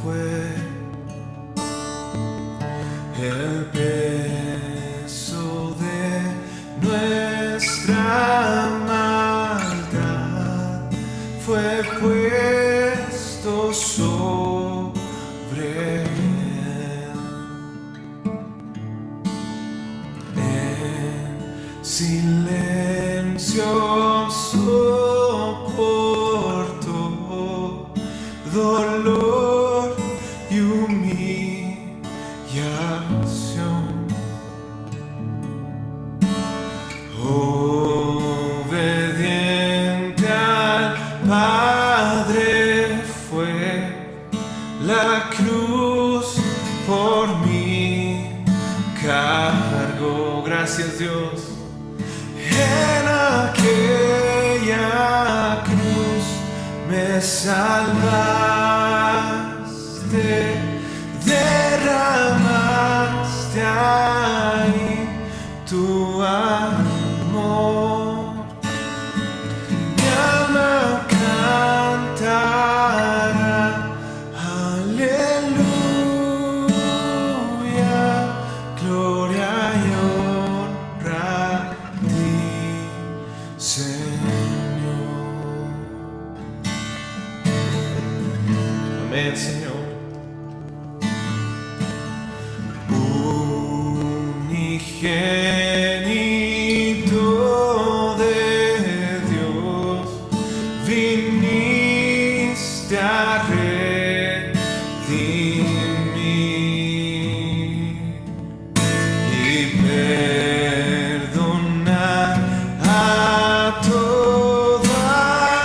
fue el peso de nuestra maldad, fue puesto sobre él. En silencio soportó dolor y humillación. Obediente al Padre fue, la cruz por mí cargó. Gracias, Dios. En aquella cruz me salvaste, derramaste ahí tu amor. Mi alma cantará, aleluya, gloria y honra a ti, Señor. Amén, Señor. Unigénito de Dios, viniste a redimir y perdonar a todo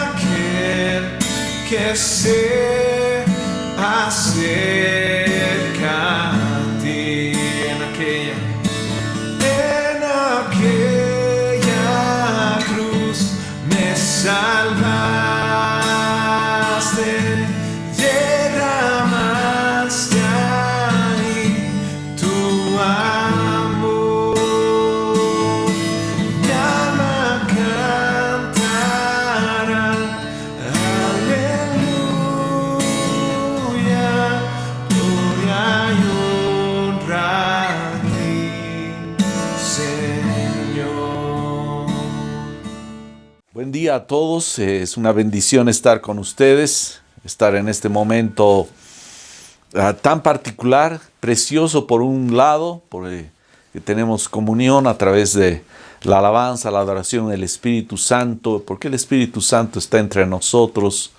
aquel que se acerca a ti. En aquella cruz me salvaste, derramaste ahí tu amor. Mi alma cantará, aleluya, gloria y honra a ti, Señor. Buen día a todos, es una bendición estar con ustedes, estar en este momento tan particular, precioso por un lado, porque tenemos comunión a través de la alabanza, la adoración del Espíritu Santo, porque el Espíritu Santo está entre nosotros.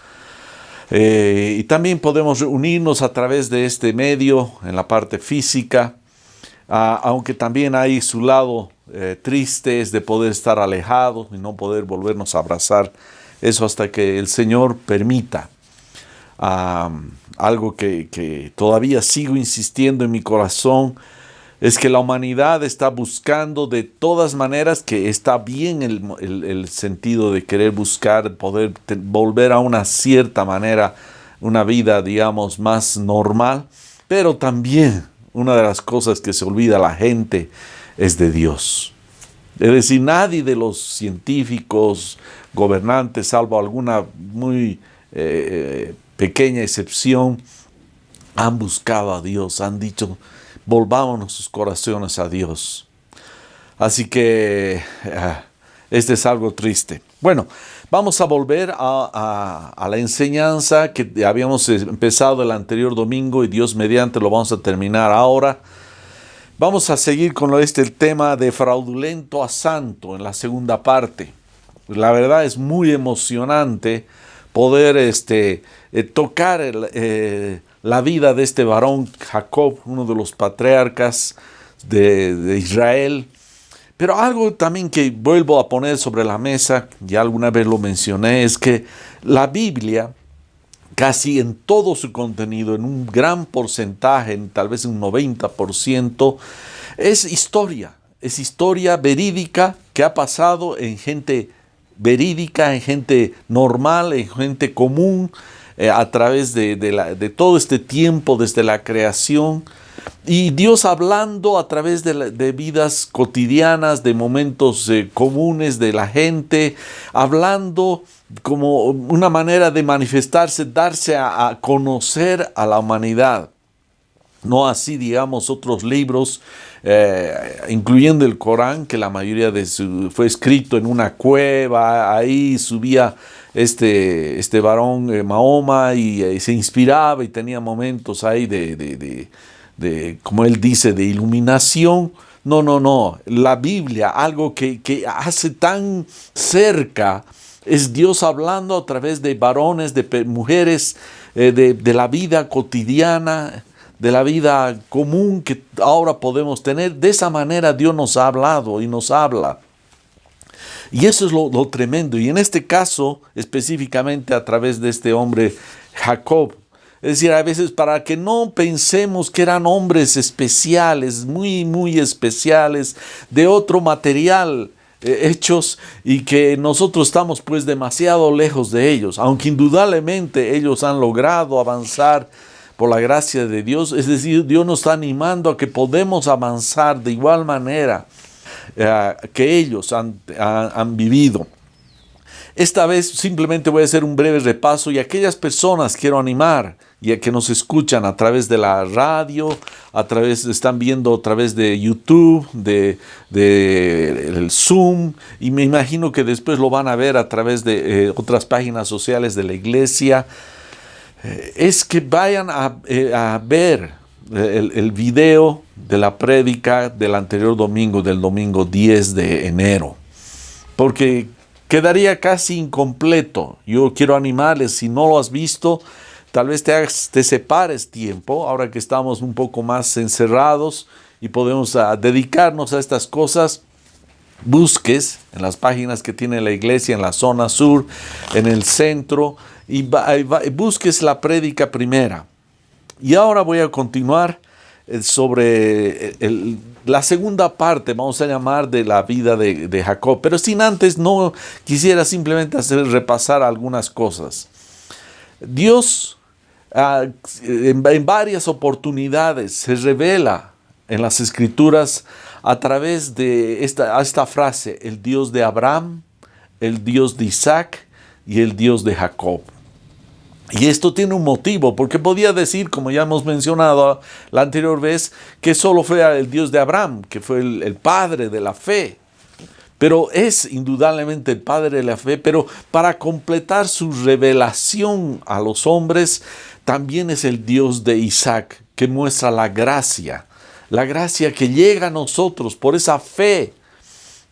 Y también podemos unirnos a través de este medio en la parte física, aunque también hay su lado triste, es de poder estar alejados y no poder volvernos a abrazar. Eso hasta que el Señor permita. Algo que todavía sigo insistiendo en mi corazón es que la humanidad está buscando de todas maneras, que está bien el sentido de querer buscar, poder volver a una cierta manera, una vida, digamos, más normal, pero también una de las cosas que se olvida la gente es de Dios. Es decir, nadie de los científicos, gobernantes, salvo alguna muy pequeña excepción, han buscado a Dios, han dicho, volvamos nuestros corazones a Dios. Así que este es algo triste. Bueno, vamos a volver a la enseñanza que habíamos empezado el anterior domingo y Dios mediante lo vamos a terminar ahora. Vamos a seguir con el tema de fraudulento a santo en la segunda parte. La verdad es muy emocionante poder tocar la vida de este varón Jacob, uno de los patriarcas de Israel. Pero algo también que vuelvo a poner sobre la mesa, ya alguna vez lo mencioné, es que la Biblia, casi en todo su contenido, en un gran porcentaje, tal vez un 90%, es historia verídica que ha pasado en gente verídica, en gente normal, en gente común, a través de todo este tiempo desde la creación. Y Dios hablando a través de vidas cotidianas, de momentos comunes de la gente, hablando como una manera de manifestarse, darse a conocer a la humanidad. No así, digamos, otros libros, incluyendo el Corán, que la mayoría fue escrito en una cueva. Ahí subía este varón Mahoma y se inspiraba y tenía momentos ahí como él dice, de iluminación. No. La Biblia, algo que hace tan cerca, es Dios hablando a través de varones, de mujeres, de la vida cotidiana, de la vida común que ahora podemos tener. De esa manera Dios nos ha hablado y nos habla. Y eso es lo tremendo. Y en este caso, específicamente a través de este hombre Jacob. Es decir, a veces para que no pensemos que eran hombres especiales, muy especiales, de otro material, hechos, y que nosotros estamos pues demasiado lejos de ellos. Aunque indudablemente ellos han logrado avanzar por la gracia de Dios. Es decir, Dios nos está animando a que podemos avanzar de igual manera que ellos han vivido. Esta vez simplemente voy a hacer un breve repaso, y a aquellas personas quiero animar y a que nos escuchan a través de la radio, están viendo a través de YouTube, el Zoom, y me imagino que después lo van a ver a través de otras páginas sociales de la iglesia. Es que vayan a ver el video de la prédica del anterior domingo, del domingo 10 de enero, porque quedaría casi incompleto. Yo quiero animarles, si no lo has visto, tal vez te separes tiempo, ahora que estamos un poco más encerrados y podemos dedicarnos a estas cosas. Busques en las páginas que tiene la iglesia en la zona sur, en el centro, y busques la prédica primera. Y ahora voy a continuar sobre la segunda parte, vamos a llamar, de la vida de Jacob. Pero sin antes, no quisiera simplemente repasar algunas cosas. Dios en varias oportunidades se revela en las Escrituras a través de esta frase: el Dios de Abraham, el Dios de Isaac y el Dios de Jacob. Y esto tiene un motivo, porque podía decir, como ya hemos mencionado la anterior vez, que solo fue el Dios de Abraham, que fue el padre de la fe. Pero es indudablemente el padre de la fe, pero para completar su revelación a los hombres, también es el Dios de Isaac, que muestra la gracia que llega a nosotros por esa fe.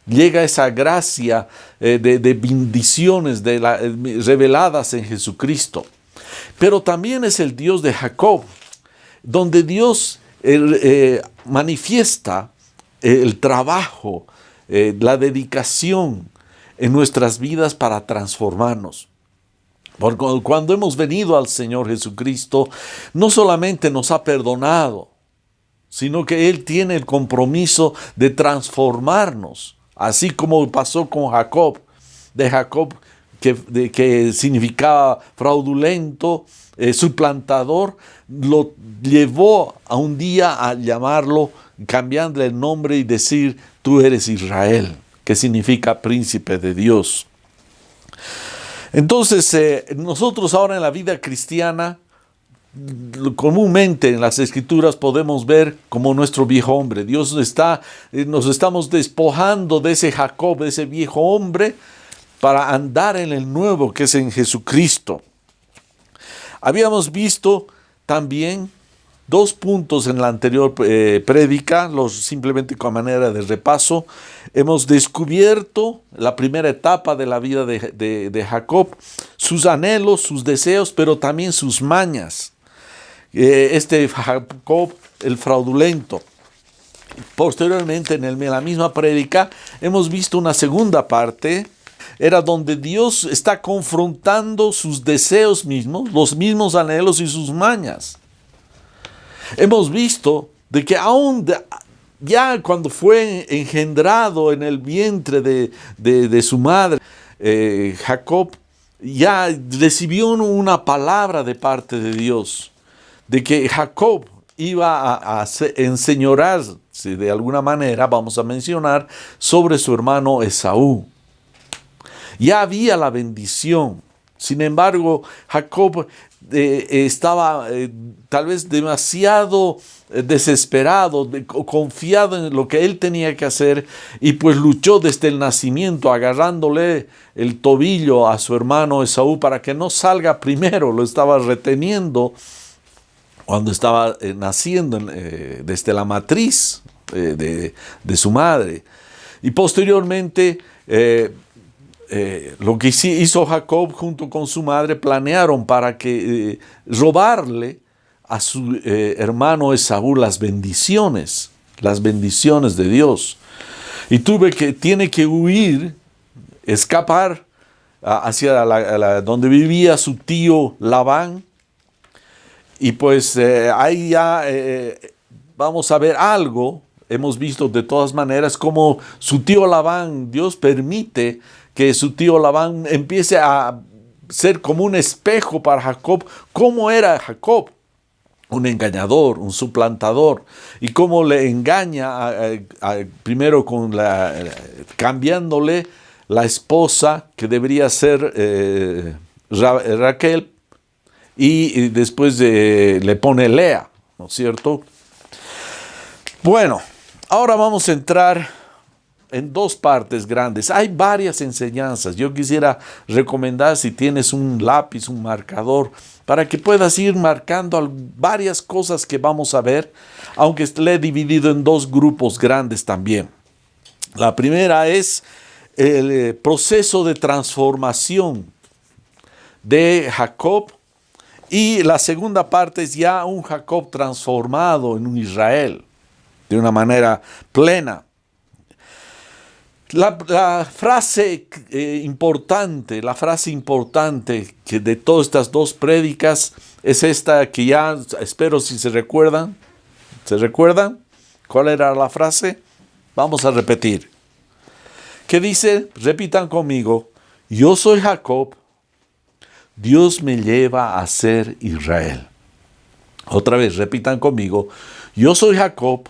Llega esa gracia de bendiciones reveladas en Jesucristo. Pero también es el Dios de Jacob, donde Dios manifiesta el trabajo, la dedicación en nuestras vidas para transformarnos. Porque cuando hemos venido al Señor Jesucristo, no solamente nos ha perdonado, sino que Él tiene el compromiso de transformarnos, así como pasó con Jacob, que significaba fraudulento, suplantador, lo llevó a un día a llamarlo, cambiándole el nombre y decir: tú eres Israel, que significa príncipe de Dios. Entonces, nosotros ahora en la vida cristiana, comúnmente en las Escrituras podemos ver como nuestro viejo hombre. Nos estamos despojando de ese Jacob, de ese viejo hombre, para andar en el nuevo, que es en Jesucristo. Habíamos visto también 2 puntos en la anterior prédica, simplemente con manera de repaso. Hemos descubierto la primera etapa de la vida de Jacob, sus anhelos, sus deseos, pero también sus mañas. Jacob, el fraudulento. Posteriormente, en la misma prédica, hemos visto una segunda parte. Era donde Dios está confrontando sus deseos mismos, los mismos anhelos y sus mañas. Hemos visto de que aún ya cuando fue engendrado en el vientre de su madre, Jacob ya recibió una palabra de parte de Dios, de que Jacob iba a enseñorearse de alguna manera, vamos a mencionar, sobre su hermano Esaú. Ya había la bendición. Sin embargo, Jacob estaba tal vez demasiado desesperado, confiado en lo que él tenía que hacer, y pues luchó desde el nacimiento, agarrándole el tobillo a su hermano Esaú para que no salga primero. Lo estaba reteniendo cuando estaba naciendo desde la matriz de su madre. Y posteriormente lo que hizo Jacob junto con su madre, planearon para que robarle a su hermano Esaú las bendiciones de Dios. Y tiene que huir, escapar hacia donde vivía su tío Labán. Y pues ahí ya vamos a ver algo. Hemos visto de todas maneras cómo su tío Labán, Dios permite que su tío Labán empiece a ser como un espejo para Jacob. ¿Cómo era Jacob? Un engañador, un suplantador. Y cómo le engaña primero cambiándole la esposa que debería ser Raquel, y después le pone Lea, ¿no es cierto? Bueno, ahora vamos a entrar en dos partes grandes. Hay varias enseñanzas. Yo quisiera recomendar, si tienes un lápiz, un marcador, para que puedas ir marcando varias cosas que vamos a ver, aunque le he dividido en dos grupos grandes también. La primera es el proceso de transformación de Jacob, y la segunda parte es ya un Jacob transformado en un Israel de una manera plena. La frase importante que de todas estas dos prédicas es esta, que ya espero si se recuerdan. ¿Se recuerdan? ¿Cuál era la frase? Vamos a repetir. ¿Qué dice? Repitan conmigo. Yo soy Jacob, Dios me lleva a ser Israel. Otra vez, repitan conmigo. Yo soy Jacob,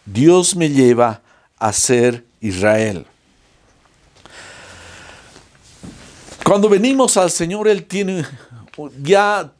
Dios me lleva a ser Israel. Cuando venimos al Señor, Él tiene ya,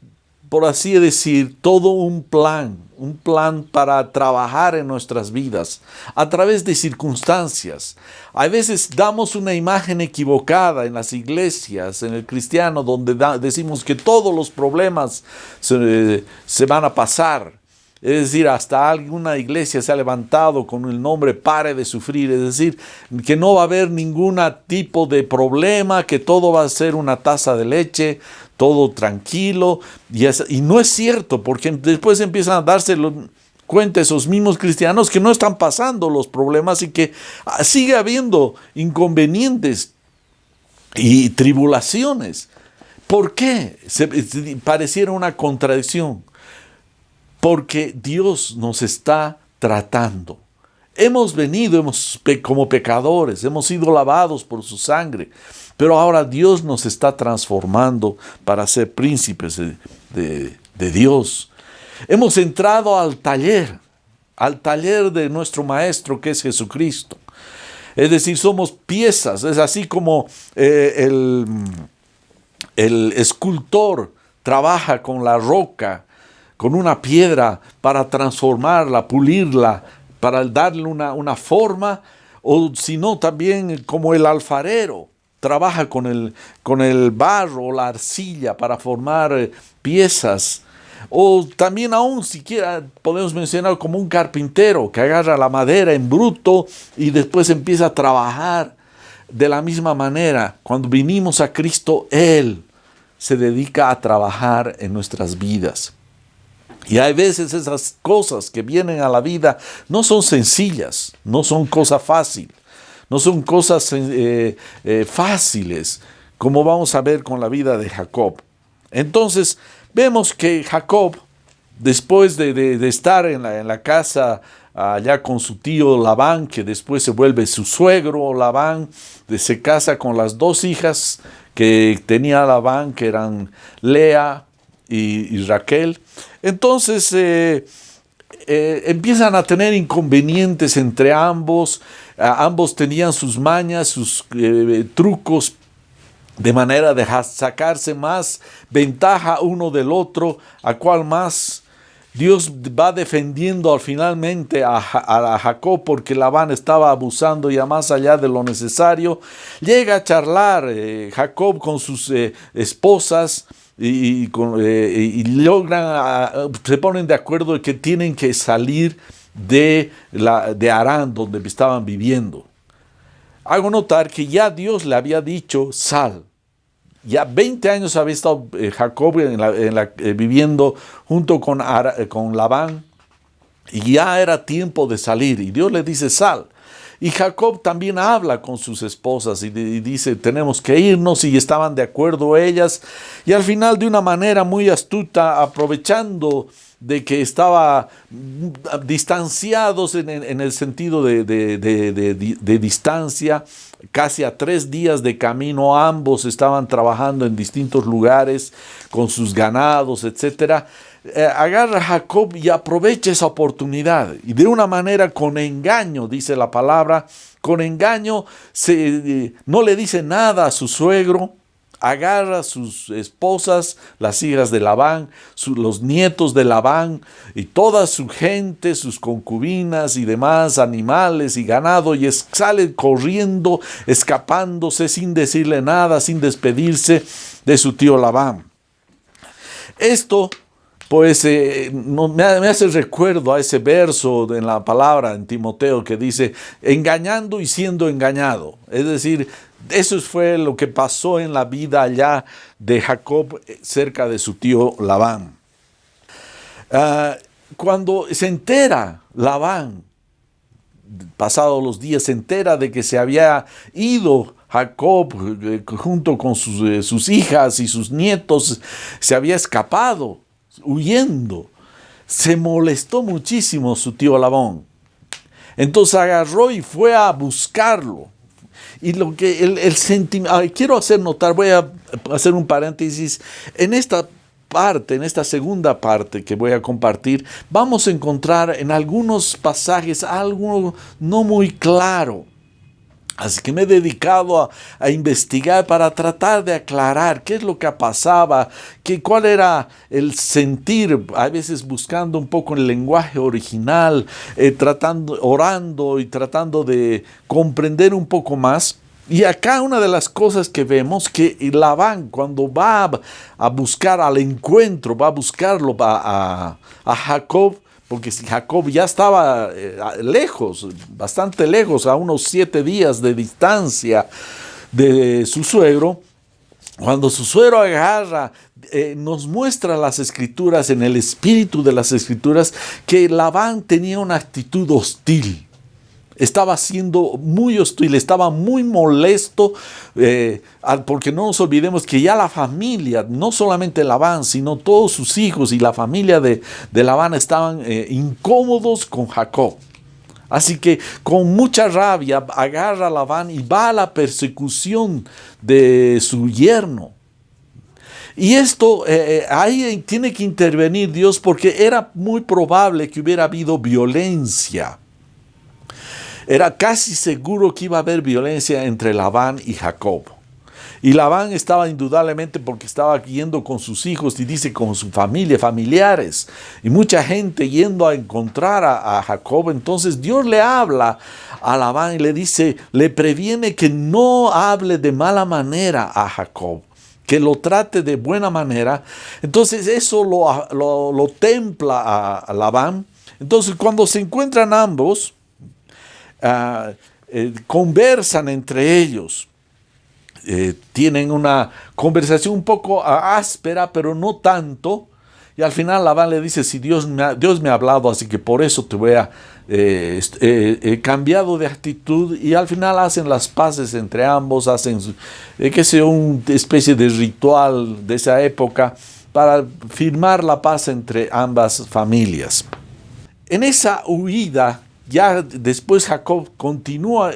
por así decir, todo un plan para trabajar en nuestras vidas a través de circunstancias. A veces damos una imagen equivocada en las iglesias, en el cristiano, donde decimos que todos los problemas se van a pasar. Es decir, hasta alguna iglesia se ha levantado con el nombre Pare de Sufrir. Es decir, que no va a haber ningún tipo de problema, que todo va a ser una taza de leche, todo tranquilo. Y no es cierto, porque después empiezan a darse cuenta esos mismos cristianos que no están pasando los problemas y que sigue habiendo inconvenientes y tribulaciones. ¿Por qué? Pareciera una contradicción. Porque Dios nos está tratando. Hemos venido como pecadores, hemos sido lavados por su sangre, pero ahora Dios nos está transformando para ser príncipes de Dios. Hemos entrado al taller de nuestro Maestro, que es Jesucristo. Es decir, somos piezas. Es así como el escultor trabaja con la roca, con una piedra, para transformarla, pulirla, para darle una forma, o si no, también como el alfarero trabaja con el barro o la arcilla para formar piezas, o también aún siquiera podemos mencionar como un carpintero que agarra la madera en bruto y después empieza a trabajar de la misma manera. Cuando vinimos a Cristo, Él se dedica a trabajar en nuestras vidas. Y hay veces esas cosas que vienen a la vida no son sencillas, no son cosas fáciles, no son cosas fáciles, como vamos a ver con la vida de Jacob. Entonces, vemos que Jacob, después de estar en la casa allá con su tío Labán, que después se vuelve su suegro Labán, se casa con las dos hijas que tenía Labán, que eran Lea y Raquel. Entonces empiezan a tener inconvenientes entre ambos. Ambos tenían sus mañas, sus trucos, de manera de sacarse más ventaja uno del otro, a cual más Dios va defendiendo finalmente a Jacob, porque Labán estaba abusando ya más allá de lo necesario. Llega a charlar Jacob con sus esposas y logran, se ponen de acuerdo de que tienen que salir de Harán, donde estaban viviendo. Hago notar que ya Dios le había dicho, sal. Ya 20 años había estado Jacob viviendo junto con Labán, y ya era tiempo de salir, y Dios le dice, sal. Y Jacob también habla con sus esposas y dice, tenemos que irnos, y estaban de acuerdo ellas, y al final, de una manera muy astuta, aprovechando de que estaba distanciados en el sentido de distancia, casi a 3 días de camino, ambos estaban trabajando en distintos lugares con sus ganados, etc. Agarra a Jacob y aprovecha esa oportunidad, y de una manera con engaño, dice la palabra, con engaño, no le dice nada a su suegro. Agarra a sus esposas, las hijas de Labán, los nietos de Labán y toda su gente, sus concubinas y demás animales y ganado, y sale corriendo, escapándose sin decirle nada, sin despedirse de su tío Labán. Esto pues me hace recuerdo a ese verso en la palabra en Timoteo que dice, engañando y siendo engañado. Es decir, eso fue lo que pasó en la vida allá de Jacob cerca de su tío Labán. Cuando se entera Labán, pasados los días, se entera de que se había ido Jacob junto con sus hijas y sus nietos, se había escapado, huyendo. Se molestó muchísimo su tío Labán. Entonces agarró y fue a buscarlo. Y lo que el sentimiento, quiero hacer notar, voy a hacer un paréntesis, en esta segunda parte que voy a compartir, vamos a encontrar en algunos pasajes algo no muy claro. Así que me he dedicado a investigar para tratar de aclarar qué es lo que pasaba, cuál era el sentir, a veces buscando un poco el lenguaje original, orando y tratando de comprender un poco más. Y acá una de las cosas que vemos, que Labán, cuando va a buscar al encuentro, va a buscarlo a Jacob, porque Jacob ya estaba lejos, bastante lejos, a unos 7 días de distancia de su suegro. Cuando su suegro agarra, nos muestra las escrituras, en el espíritu de las escrituras, que Labán tenía una actitud hostil. Estaba siendo muy hostil, estaba muy molesto, porque no nos olvidemos que ya la familia, no solamente Labán, sino todos sus hijos y la familia de Labán estaban incómodos con Jacob. Así que con mucha rabia agarra a Labán y va a la persecución de su yerno. Y esto, ahí tiene que intervenir Dios, porque era muy probable que hubiera habido violencia. Era casi seguro que iba a haber violencia entre Labán y Jacob. Y Labán estaba indudablemente, porque estaba yendo con sus hijos y dice con su familia, familiares, y mucha gente yendo a encontrar a Jacob. Entonces Dios le habla a Labán y le dice, le previene que no hable de mala manera a Jacob, que lo trate de buena manera. Entonces eso lo templa a Labán. Entonces cuando se encuentran ambos, conversan entre ellos, tienen una conversación un poco áspera, pero no tanto, y al final Labán le dice, si Dios me ha hablado, así que por eso te voy a cambiado de actitud, y al final hacen las paces entre ambos, hacen una especie de ritual de esa época para firmar la paz entre ambas familias. En esa huida ya después Jacob continúa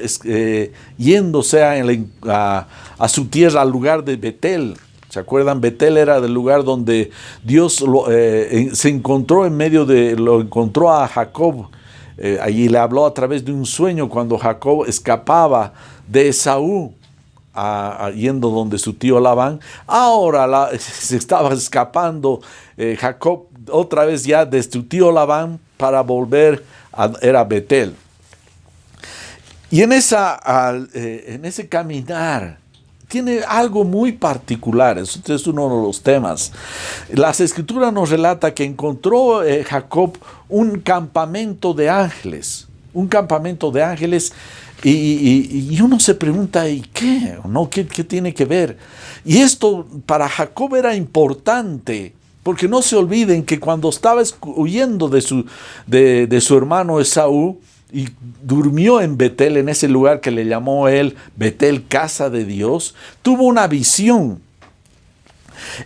yéndose a su tierra, al lugar de Betel. ¿Se acuerdan? Betel era el lugar donde Dios se encontró lo encontró a Jacob. Allí le habló a través de un sueño cuando Jacob escapaba de Esaú, yendo donde su tío Labán. Ahora se estaba escapando Jacob otra vez ya de su tío Labán para volver era Betel. Y en ese caminar tiene algo muy particular. Este es uno de los temas. Las Escrituras nos relata que encontró Jacob un campamento de ángeles. Un campamento de ángeles. Y uno se pregunta, ¿y qué? ¿No? ¿Qué tiene que ver? Y esto para Jacob era importante, porque no se olviden que cuando estaba huyendo de su hermano Esaú, y durmió en Betel, en ese lugar que le llamó él Betel, casa de Dios, tuvo una visión.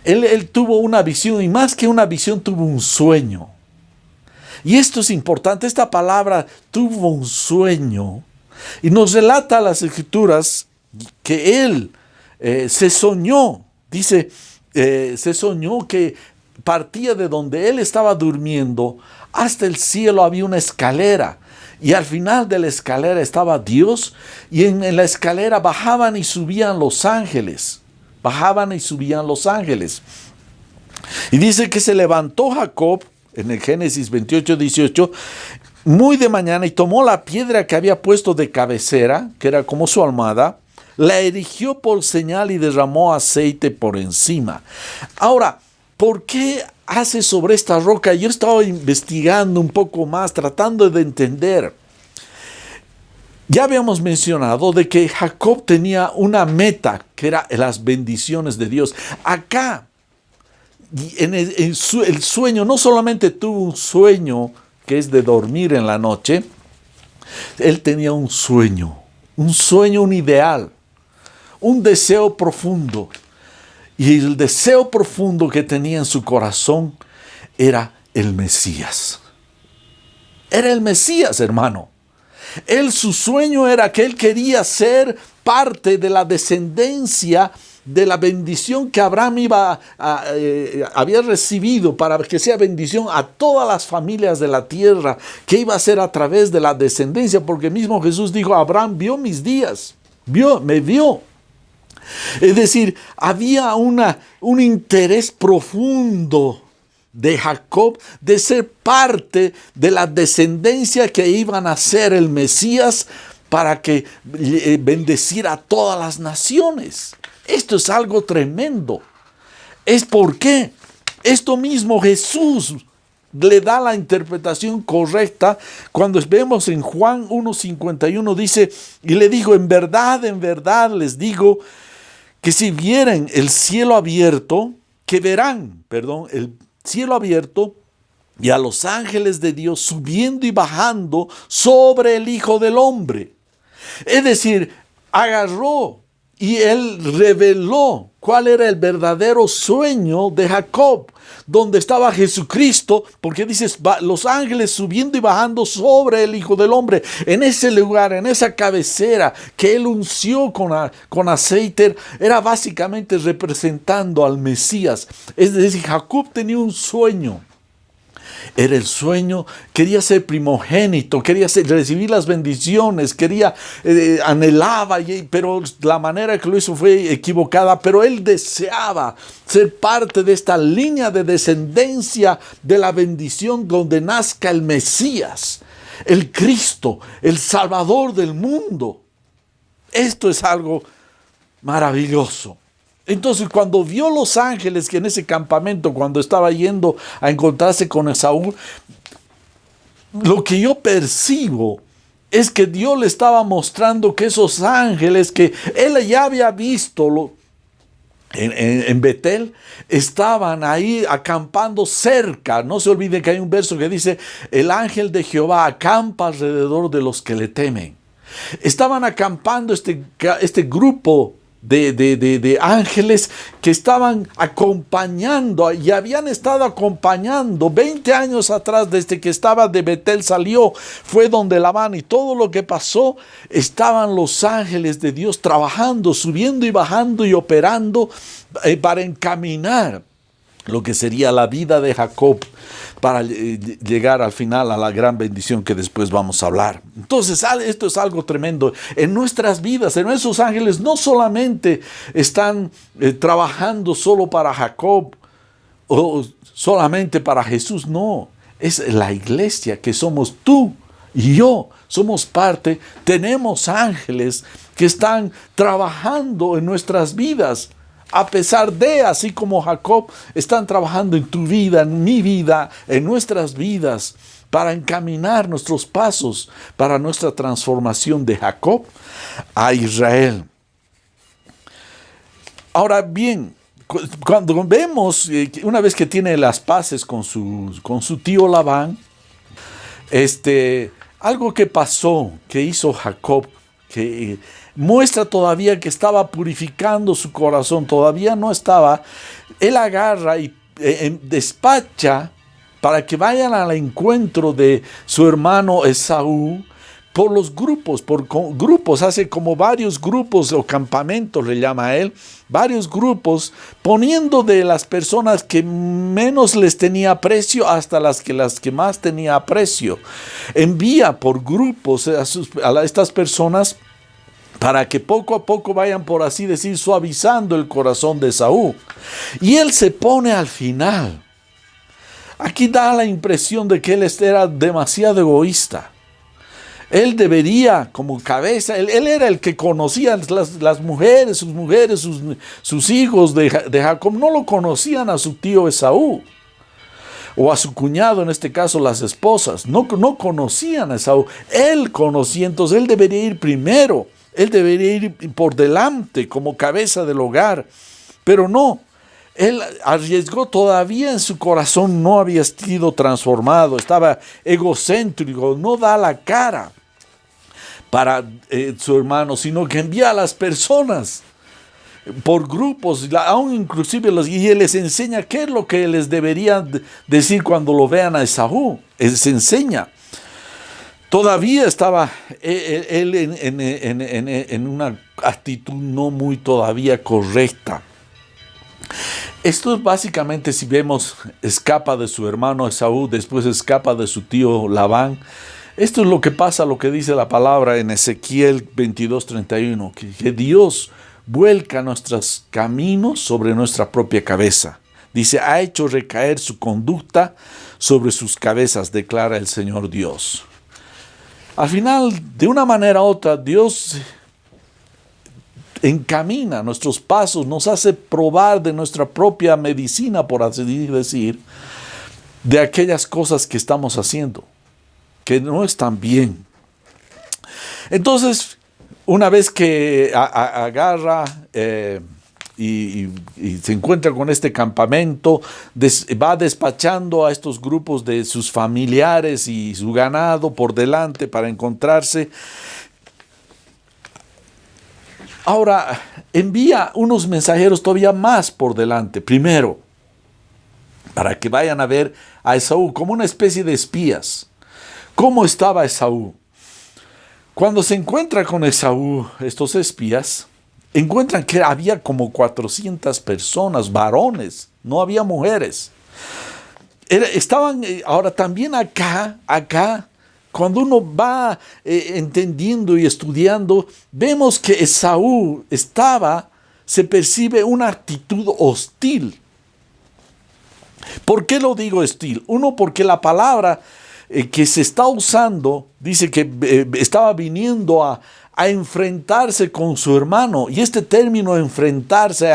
Él tuvo una visión, y más que una visión, tuvo un sueño. Y esto es importante, esta palabra, tuvo un sueño. Y nos relata las Escrituras que él se soñó, dice, se soñó que partía de donde él estaba durmiendo, hasta el cielo había una escalera. Y al final de la escalera estaba Dios, y en la escalera bajaban y subían los ángeles. Bajaban y subían los ángeles. Y dice que se levantó Jacob, en el Génesis 28:18, muy de mañana, y tomó la piedra que había puesto de cabecera, que era como su almohada, la erigió por señal y derramó aceite por encima. Ahora, ¿por qué hace sobre esta roca? Yo estaba investigando un poco más, tratando de entender. Ya habíamos mencionado de que Jacob tenía una meta, que era las bendiciones de Dios. Acá, el sueño, no solamente tuvo un sueño, que es de dormir en la noche, él tenía un sueño, un ideal, un deseo profundo. Y el deseo profundo que tenía en su corazón era el Mesías. Era el Mesías, hermano. Su sueño era que él quería ser parte de la descendencia de la bendición que Abraham había recibido, para que sea bendición a todas las familias de la tierra, que iba a ser a través de la descendencia, porque mismo Jesús dijo: Abraham vio mis días, me vio. Es decir, había un interés profundo de Jacob de ser parte de la descendencia que iban a ser el Mesías, para que bendecir a todas las naciones. Esto es algo tremendo. ¿Es por qué? Esto mismo Jesús le da la interpretación correcta cuando vemos en Juan 1:51, dice: y le dijo, en verdad les digo, que si vieren el cielo abierto, el cielo abierto y a los ángeles de Dios subiendo y bajando sobre el Hijo del Hombre. Es decir, agarró y él reveló cuál era el verdadero sueño de Jacob, donde estaba Jesucristo, porque dices, los ángeles subiendo y bajando sobre el Hijo del Hombre, en ese lugar, en esa cabecera que él unció con aceite, era básicamente representando al Mesías. Es decir, Jacob tenía un sueño. Era el sueño, quería ser primogénito, quería recibir las bendiciones, anhelaba, pero la manera que lo hizo fue equivocada. Pero él deseaba ser parte de esta línea de descendencia de la bendición, donde nazca el Mesías, el Cristo, el Salvador del mundo. Esto es algo maravilloso. Entonces, cuando vio los ángeles, que en ese campamento, cuando estaba yendo a encontrarse con Esaú, lo que yo percibo es que Dios le estaba mostrando que esos ángeles que él ya había visto en Betel, estaban ahí acampando cerca. No se olviden que hay un verso que dice: el ángel de Jehová acampa alrededor de los que le temen. Estaban acampando este grupo de ángeles que estaban acompañando y habían estado acompañando 20 años atrás, desde que estaba de Betel salió, fue donde Labán, y todo lo que pasó, estaban los ángeles de Dios trabajando, subiendo y bajando y operando para encaminar lo que sería la vida de Jacob para llegar al final a la gran bendición que después vamos a hablar. Entonces, esto es algo tremendo. En nuestras vidas, en nuestros ángeles, no solamente están trabajando solo para Jacob o solamente para Jesús, no. Es la iglesia que somos tú y yo. Somos parte, tenemos ángeles que están trabajando en nuestras vidas. A pesar de, así como Jacob, están trabajando en tu vida, en mi vida, en nuestras vidas, para encaminar nuestros pasos para nuestra transformación de Jacob a Israel. Ahora bien, cuando vemos, una vez que tiene las paces con su tío Labán, algo que pasó, que hizo Jacob, que muestra todavía que estaba purificando su corazón, todavía no estaba. Él agarra y despacha para que vayan al encuentro de su hermano Esaú por los grupos, hace como varios grupos o campamentos, le llama a él, varios grupos, poniendo de las personas que menos les tenía aprecio hasta las que más tenía aprecio. Envía por grupos a estas personas para que poco a poco vayan, por así decir, suavizando el corazón de Esaú. Y él se pone al final. Aquí da la impresión de que él era demasiado egoísta. Él debería, como cabeza, él era el que conocía las mujeres, sus hijos de Jacob. No lo conocían a su tío Esaú, o a su cuñado, en este caso las esposas. No conocían a Esaú. Él conocía, entonces él debería ir primero. Él debería ir por delante como cabeza del hogar. Pero no. Él arriesgó, todavía en su corazón no había sido transformado, estaba egocéntrico, no da la cara para su hermano, sino que envía a las personas por grupos, aún inclusive y él les enseña qué es lo que les debería decir cuando lo vean a Esaú. Él les enseña. Todavía estaba él en una actitud no muy todavía correcta. Esto básicamente, si vemos, escapa de su hermano Esaú, después escapa de su tío Labán. Esto es lo que pasa, lo que dice la palabra en Ezequiel 22:31, que Dios vuelca nuestros caminos sobre nuestra propia cabeza. Dice, ha hecho recaer su conducta sobre sus cabezas, declara el Señor Dios. Al final, de una manera u otra, Dios encamina nuestros pasos, nos hace probar de nuestra propia medicina, por así decir, de aquellas cosas que estamos haciendo, que no están bien. Entonces, una vez que agarra y se encuentra con este campamento, va despachando a estos grupos de sus familiares y su ganado por delante para encontrarse. Ahora, envía unos mensajeros todavía más por delante. Primero, para que vayan a ver a Esaú como una especie de espías. ¿Cómo estaba Esaú? Cuando se encuentra con Esaú, estos espías, encuentran que había como 400 personas, varones, no había mujeres. Estaban, ahora también acá, cuando uno va entendiendo y estudiando, vemos que Esaú se percibe una actitud hostil. ¿Por qué lo digo hostil? Uno, porque la palabra que se está usando dice que estaba viniendo a enfrentarse con su hermano. Y este término, enfrentarse,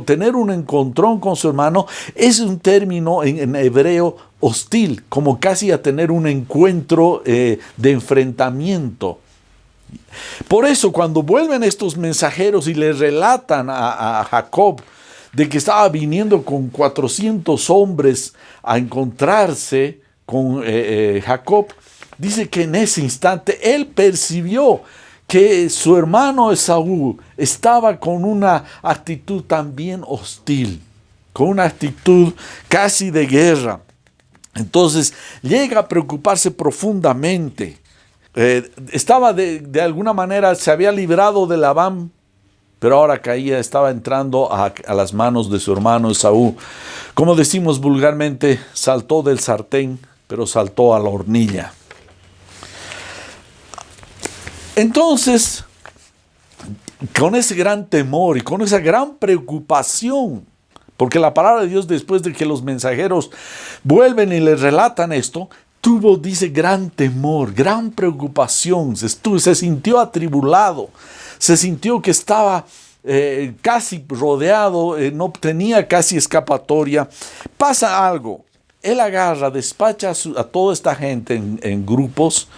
tener un encontrón con su hermano, es un término en hebreo hostil, como casi a tener un encuentro de enfrentamiento. Por eso, cuando vuelven estos mensajeros y le relatan a Jacob de que estaba viniendo con 400 hombres a encontrarse con Jacob, dice que en ese instante él percibió que su hermano Esaú estaba con una actitud también hostil, con una actitud casi de guerra. Entonces llega a preocuparse profundamente. Estaba de alguna manera, se había librado de Labán, pero ahora estaba entrando a las manos de su hermano Esaú. Como decimos vulgarmente, saltó del sartén, pero saltó a la hornilla. Entonces, con ese gran temor y con esa gran preocupación, porque la palabra de Dios, después de que los mensajeros vuelven y le relatan esto, tuvo, dice, gran temor, gran preocupación, se sintió atribulado, se sintió que estaba casi rodeado, no tenía casi escapatoria. Pasa algo, él agarra, despacha a toda esta gente en grupos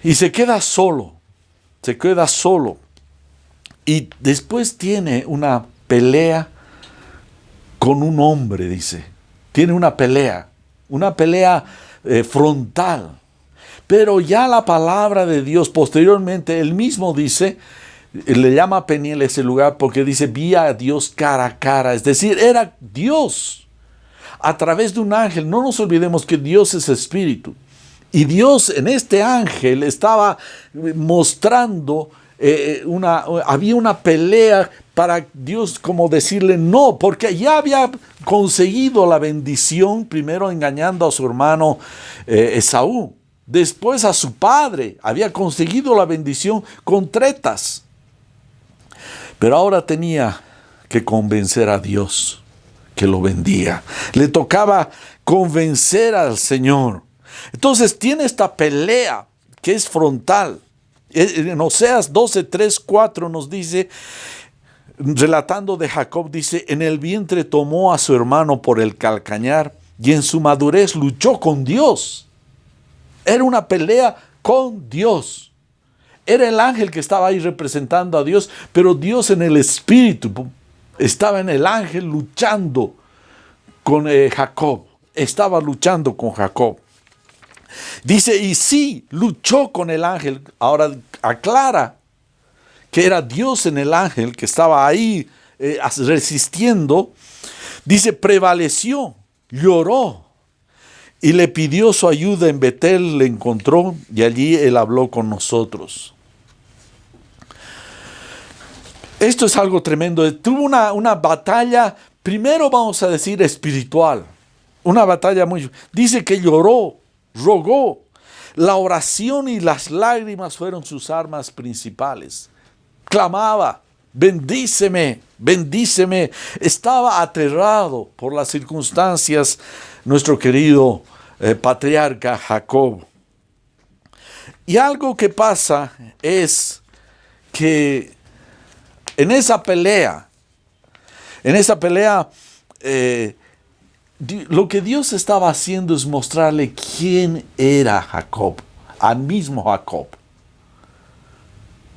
y se queda solo. Y después tiene una pelea con un hombre, dice. Tiene una pelea frontal. Pero ya la palabra de Dios, posteriormente, él mismo dice, le llama Peniel ese lugar porque dice, vi a Dios cara a cara. Es decir, era Dios a través de un ángel. No nos olvidemos que Dios es espíritu. Y Dios en este ángel estaba mostrando, había una pelea para Dios como decirle no, porque ya había conseguido la bendición, primero engañando a su hermano Esaú, después a su padre, había conseguido la bendición con tretas. Pero ahora tenía que convencer a Dios que lo bendiga. Le tocaba convencer al Señor. Entonces tiene esta pelea que es frontal. En Oseas 12, 3, 4 nos dice, relatando de Jacob, dice, en el vientre tomó a su hermano por el calcañar y en su madurez luchó con Dios. Era una pelea con Dios. Era el ángel que estaba ahí representando a Dios, pero Dios en el espíritu estaba en el ángel luchando con Jacob. Estaba luchando con Jacob. Dice, y sí, luchó con el ángel. Ahora aclara que era Dios en el ángel que estaba ahí resistiendo. Dice, prevaleció, lloró y le pidió su ayuda en Betel, le encontró y allí él habló con nosotros. Esto es algo tremendo. Tuvo una batalla, primero vamos a decir espiritual. Una batalla dice que lloró, rogó. La oración y las lágrimas fueron sus armas principales. Clamaba, bendíceme, bendíceme. Estaba aterrado por las circunstancias, nuestro querido patriarca Jacob. Y algo que pasa es que en esa pelea, lo que Dios estaba haciendo es mostrarle quién era Jacob, al mismo Jacob.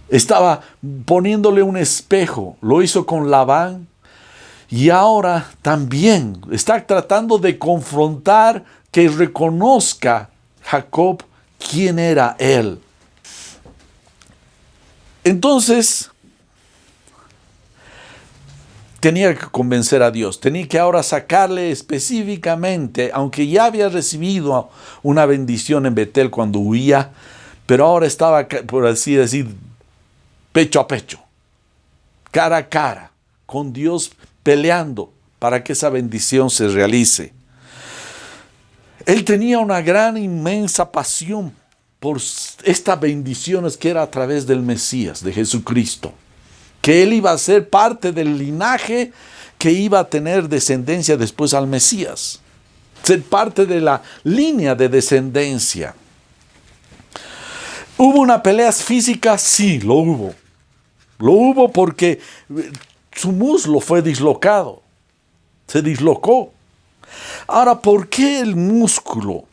Estaba poniéndole un espejo, lo hizo con Labán y ahora también está tratando de confrontar, que reconozca Jacob quién era él. Entonces, tenía que convencer a Dios, tenía que ahora sacarle específicamente, aunque ya había recibido una bendición en Betel cuando huía, pero ahora estaba, por así decir, pecho a pecho, cara a cara, con Dios peleando para que esa bendición se realice. Él tenía una gran, inmensa pasión por estas bendiciones que era a través del Mesías, de Jesucristo. Que él iba a ser parte del linaje que iba a tener descendencia después al Mesías. Ser parte de la línea de descendencia. ¿Hubo una pelea física? Sí, lo hubo. Lo hubo porque su muslo fue dislocado. Se dislocó. Ahora, ¿por qué el músculo?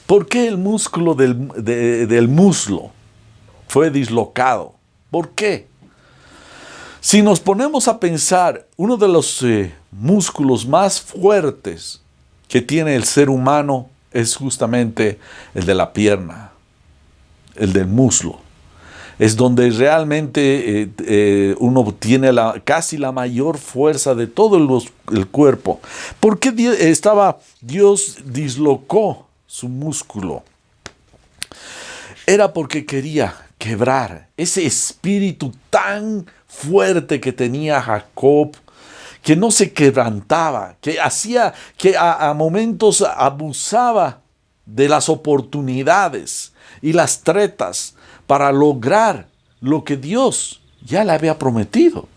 ¿Por qué el músculo del muslo fue dislocado? ¿Por qué? Si nos ponemos a pensar, uno de los músculos más fuertes que tiene el ser humano es justamente el de la pierna, el del muslo. Es donde realmente uno tiene casi la mayor fuerza de todo el cuerpo. ¿Por qué Dios dislocó su músculo? Era porque quería quebrar ese espíritu tan fuerte que tenía Jacob, que no se quebrantaba, que hacía que a momentos abusaba de las oportunidades y las tretas para lograr lo que Dios ya le había prometido.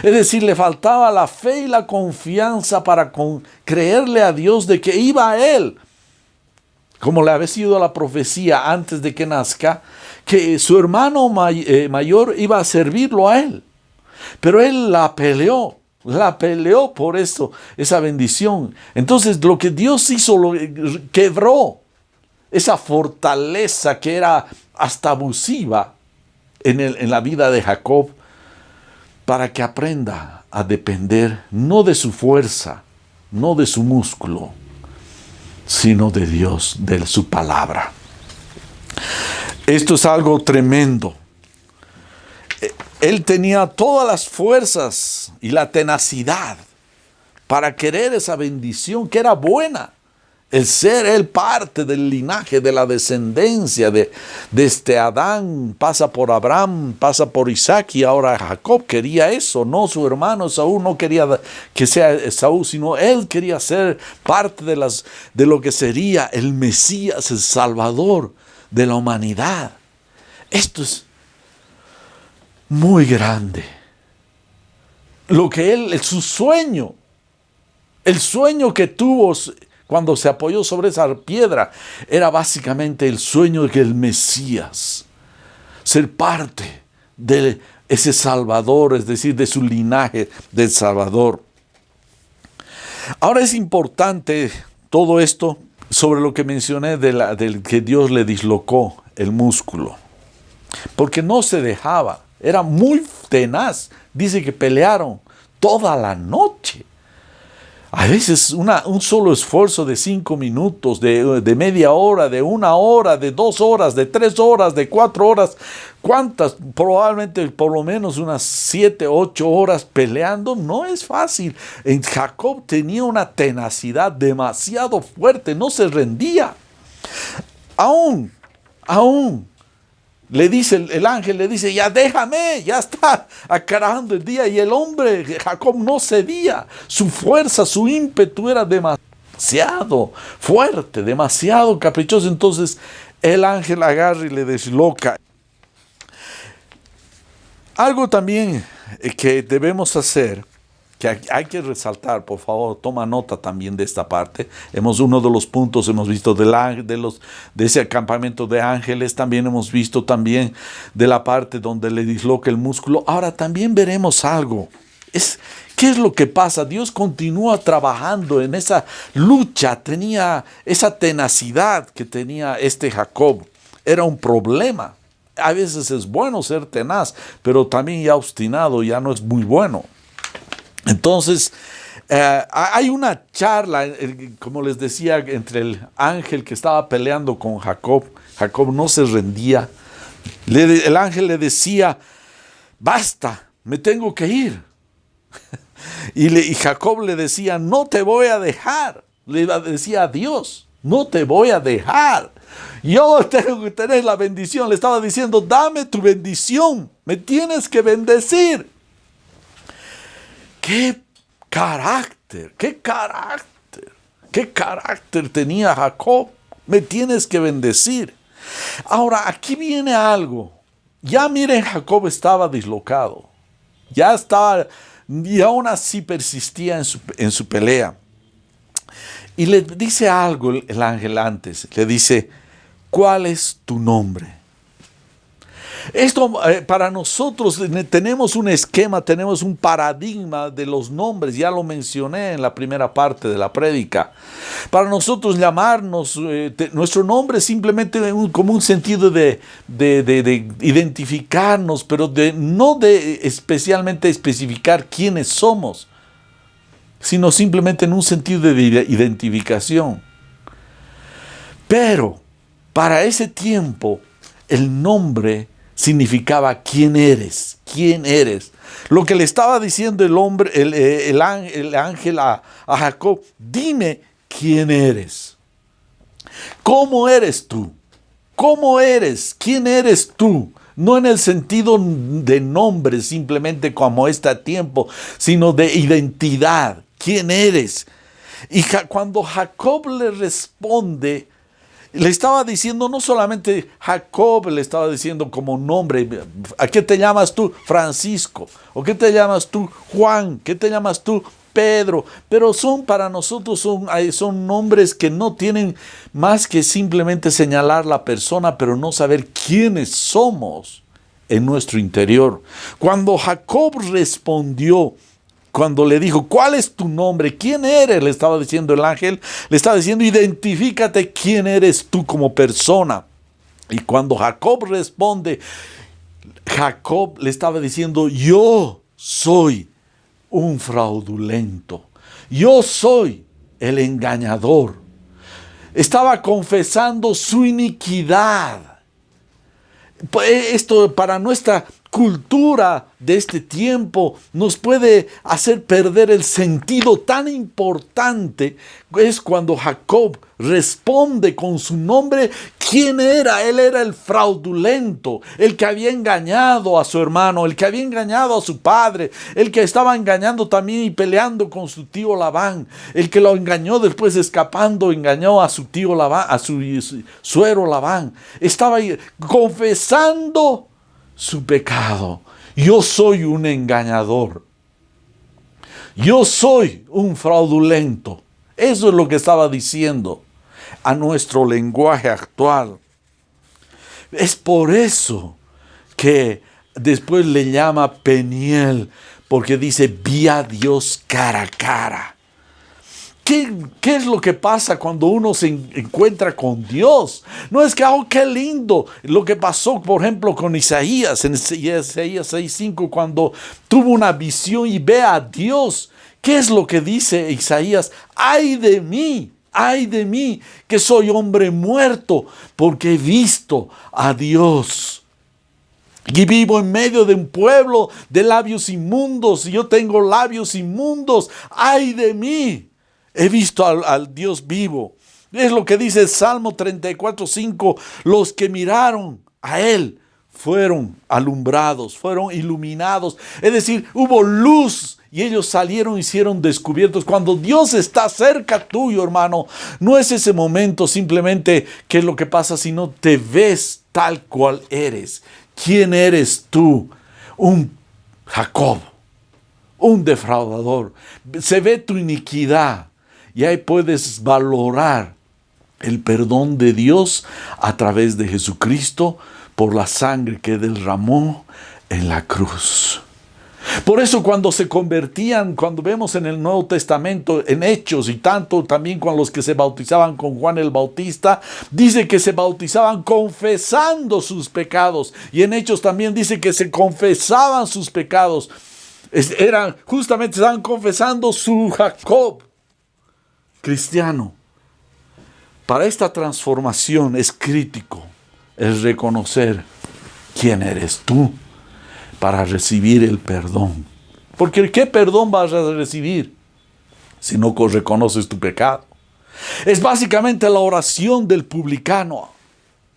Es decir, le faltaba la fe y la confianza para creerle a Dios de que iba a él, como le había sido la profecía antes de que nazca, que su hermano mayor iba a servirlo a él. Pero él la peleó por eso, esa bendición. Entonces lo que Dios hizo, quebró esa fortaleza que era hasta abusiva en la vida de Jacob, para que aprenda a depender no de su fuerza, no de su músculo, sino de Dios, de su palabra. Esto es algo tremendo. Él tenía todas las fuerzas y la tenacidad para querer esa bendición que era buena. El ser él parte del linaje, de la descendencia de Adán, pasa por Abraham, pasa por Isaac, y ahora Jacob quería eso, no su hermano Esaú, no quería que sea Esaú, sino él quería ser parte de lo que sería el Mesías, el Salvador de la humanidad. Esto es muy grande. Lo que su sueño, el sueño que tuvo cuando se apoyó sobre esa piedra, era básicamente el sueño de que el Mesías, ser parte de ese Salvador, es decir, de su linaje del Salvador. Ahora es importante todo esto sobre lo que mencioné del que Dios le dislocó el músculo, porque no se dejaba, era muy tenaz. Dice que pelearon toda la noche. A veces un solo esfuerzo de 5 minutos, de media hora, de 1 hora, de 2 horas, de 3 horas, de 4 horas. ¿Cuántas? Probablemente por lo menos unas 7, 8 horas peleando. No es fácil. Jacob tenía una tenacidad demasiado fuerte, no se rendía. Aún, le dice el ángel, le dice, ya déjame, ya está acabando el día. Y el hombre, Jacob, no cedía. Su fuerza, su ímpetu era demasiado fuerte, demasiado caprichoso. Entonces el ángel agarra y le desloca. Algo también que debemos hacer, que hay que resaltar, por favor, toma nota también de esta parte. Uno de los puntos hemos visto de ese acampamento de ángeles, también hemos visto también de la parte donde le disloca el músculo. Ahora también veremos algo. ¿Qué es lo que pasa? Dios continúa trabajando en esa lucha, tenía esa tenacidad que tenía Jacob. Era un problema. A veces es bueno ser tenaz, pero también ya obstinado ya no es muy bueno. Entonces, hay una charla, como les decía, entre el ángel que estaba peleando con Jacob. Jacob no se rendía. El ángel le decía, basta, me tengo que ir. Y Jacob le decía, no te voy a dejar. Le decía a Dios, no te voy a dejar. Yo tengo que tener la bendición. Le estaba diciendo, dame tu bendición, me tienes que bendecir. ¡Qué carácter tenía Jacob! Me tienes que bendecir. Ahora, aquí viene algo. Ya miren, Jacob estaba dislocado. Ya estaba, y aún así persistía en su pelea. Y le dice algo el ángel antes. Le dice, ¿cuál es tu nombre? Esto para nosotros tenemos un esquema, tenemos un paradigma de los nombres, ya lo mencioné en la primera parte de la prédica. Para nosotros llamarnos, nuestro nombre es simplemente como un sentido de identificarnos, pero no de especialmente especificar quiénes somos, sino simplemente en un sentido de identificación. Pero para ese tiempo el nombre significaba ¿quién eres? ¿Quién eres? Lo que le estaba diciendo el ángel a Jacob, dime quién eres. ¿Cómo eres tú? ¿Cómo eres? ¿Quién eres tú? No en el sentido de nombre, simplemente como está a tiempo, sino de identidad. ¿Quién eres? Y cuando Jacob le responde, le estaba diciendo, no solamente Jacob, le estaba diciendo como nombre, ¿a qué te llamas tú? Francisco. ¿O qué te llamas tú? Juan. ¿Qué te llamas tú? Pedro. Pero para nosotros son nombres que no tienen más que simplemente señalar la persona, pero no saber quiénes somos en nuestro interior. Cuando Jacob respondió, cuando le dijo, ¿cuál es tu nombre? ¿Quién eres? Le estaba diciendo el ángel, le estaba diciendo, identifícate quién eres tú como persona. Y cuando Jacob responde, Jacob le estaba diciendo, yo soy un fraudulento. Yo soy el engañador. Estaba confesando su iniquidad. Esto para nuestra cultura de este tiempo nos puede hacer perder el sentido tan importante. Es cuando Jacob responde con su nombre. ¿Quién era? Él era el fraudulento, el que había engañado a su hermano, el que había engañado a su padre, el que estaba engañando también y peleando con su tío Labán, el que lo engañó después escapando, engañó a su tío Labán, a su suegro Labán. Estaba confesando su pecado. Yo soy un engañador. Yo soy un fraudulento. Eso es lo que estaba diciendo a nuestro lenguaje actual. Es por eso que después le llama Peniel, porque dice, vi a Dios cara a cara. ¿Qué es lo que pasa cuando uno se encuentra con Dios? No es que, oh, qué lindo lo que pasó, por ejemplo, con Isaías, en Isaías 6:5, cuando tuvo una visión y ve a Dios. ¿Qué es lo que dice Isaías? ¡Ay de mí, que soy hombre muerto, porque he visto a Dios! Y vivo en medio de un pueblo de labios inmundos, y yo tengo labios inmundos. ¡Ay de mí! He visto al Dios vivo. Es lo que dice el Salmo 34:5. Los que miraron a Él fueron alumbrados, fueron iluminados. Es decir, hubo luz y ellos salieron y hicieron descubiertos. Cuando Dios está cerca tuyo, hermano, no es ese momento simplemente que es lo que pasa, sino te ves tal cual eres. ¿Quién eres tú? Un Jacob, un defraudador. Se ve tu iniquidad. Y ahí puedes valorar el perdón de Dios a través de Jesucristo por la sangre que derramó en la cruz. Por eso cuando se convertían, cuando vemos en el Nuevo Testamento, en Hechos y tanto también con los que se bautizaban con Juan el Bautista, dice que se bautizaban confesando sus pecados. Y en Hechos también dice que se confesaban sus pecados. Estaban confesando su Jacob cristiano. Para esta transformación es crítico el reconocer quién eres tú para recibir el perdón. Porque ¿qué perdón vas a recibir si no reconoces tu pecado? Es básicamente la oración del publicano,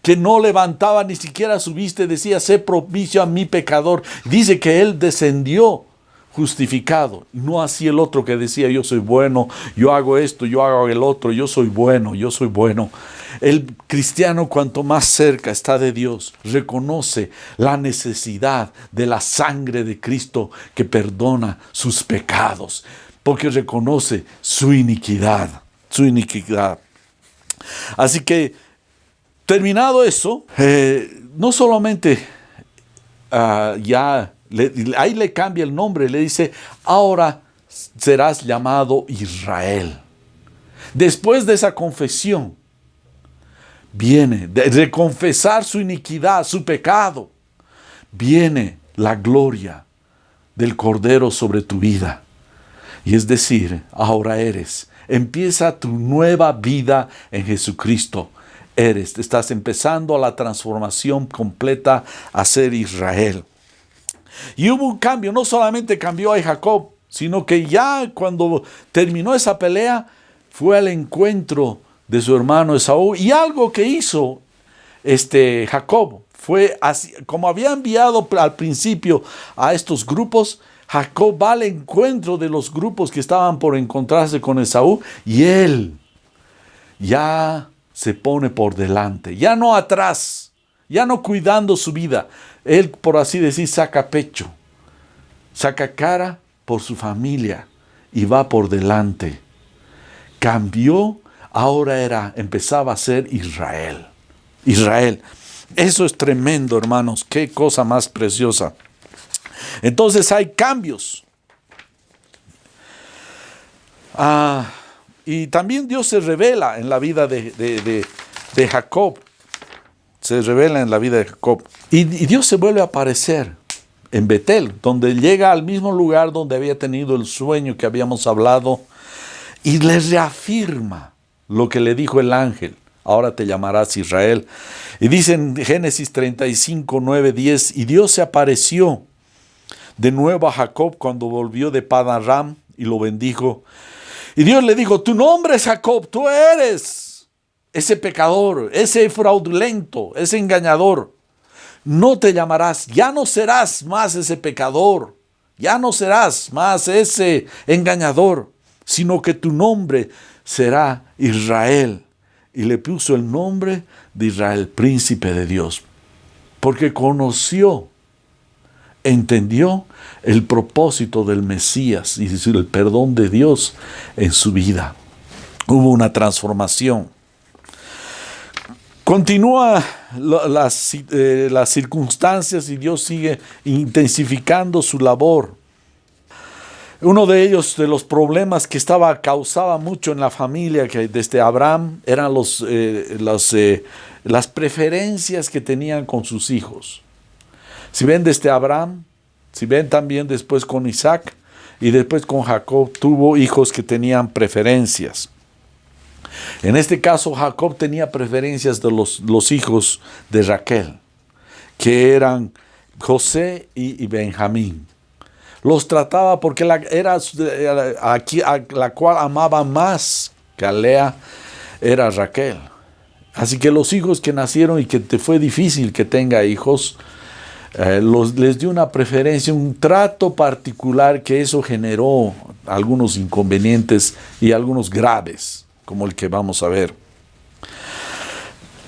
que no levantaba ni siquiera su vista y decía, sé propicio a mi pecador. Dice que él descendió justificado, no así el otro que decía, yo soy bueno, yo hago esto, yo hago el otro, yo soy bueno, yo soy bueno. El cristiano, cuanto más cerca está de Dios, reconoce la necesidad de la sangre de Cristo que perdona sus pecados, porque reconoce su iniquidad, su iniquidad. Así que, terminado eso, no solamente ahí le cambia el nombre, le dice, ahora serás llamado Israel. Después de esa confesión, viene de confesar su iniquidad, su pecado, viene la gloria del Cordero sobre tu vida. Y es decir, ahora empieza tu nueva vida en Jesucristo. eres. Estás empezando a la transformación completa a ser Israel. Y hubo un cambio, no solamente cambió a Jacob, sino que ya cuando terminó esa pelea, fue al encuentro de su hermano Esaú. Y algo que hizo Jacob fue así, como había enviado al principio a estos grupos, Jacob va al encuentro de los grupos que estaban por encontrarse con Esaú, y él ya se pone por delante, ya no atrás, ya no cuidando su vida. Él, por así decir, saca pecho, saca cara por su familia y va por delante. Cambió, ahora empezaba a ser Israel. Israel. Eso es tremendo, hermanos. Qué cosa más preciosa. Entonces hay cambios. Y también Dios se revela en la vida de Jacob. Se revela en la vida de Jacob. Y Dios se vuelve a aparecer en Betel, donde llega al mismo lugar donde había tenido el sueño que habíamos hablado, y le reafirma lo que le dijo el ángel. Ahora te llamarás Israel. Y dice en Génesis 35, 9, 10, y Dios se apareció de nuevo a Jacob cuando volvió de Padan Aram y lo bendijo. Y Dios le dijo, tu nombre es Jacob, tú eres ese pecador, ese fraudulento, ese engañador. No te llamarás, ya no serás más ese pecador, ya no serás más ese engañador, sino que tu nombre será Israel. Y le puso el nombre de Israel, príncipe de Dios, porque conoció, entendió el propósito del Mesías y el perdón de Dios en su vida. Hubo una transformación. Continúa las circunstancias y Dios sigue intensificando su labor. Uno de ellos, de los problemas que causaba mucho en la familia que desde Abraham, eran las preferencias que tenían con sus hijos. Si ven desde Abraham, si ven también después con Isaac y después con Jacob, tuvo hijos que tenían preferencias. En este caso, Jacob tenía preferencias de los hijos de Raquel, que eran José y Benjamín. Los trataba porque era la cual amaba más que a Lea, era Raquel. Así que los hijos que nacieron y que te fue difícil que tenga hijos, les dio una preferencia, un trato particular, que eso generó algunos inconvenientes y algunos graves, como el que vamos a ver.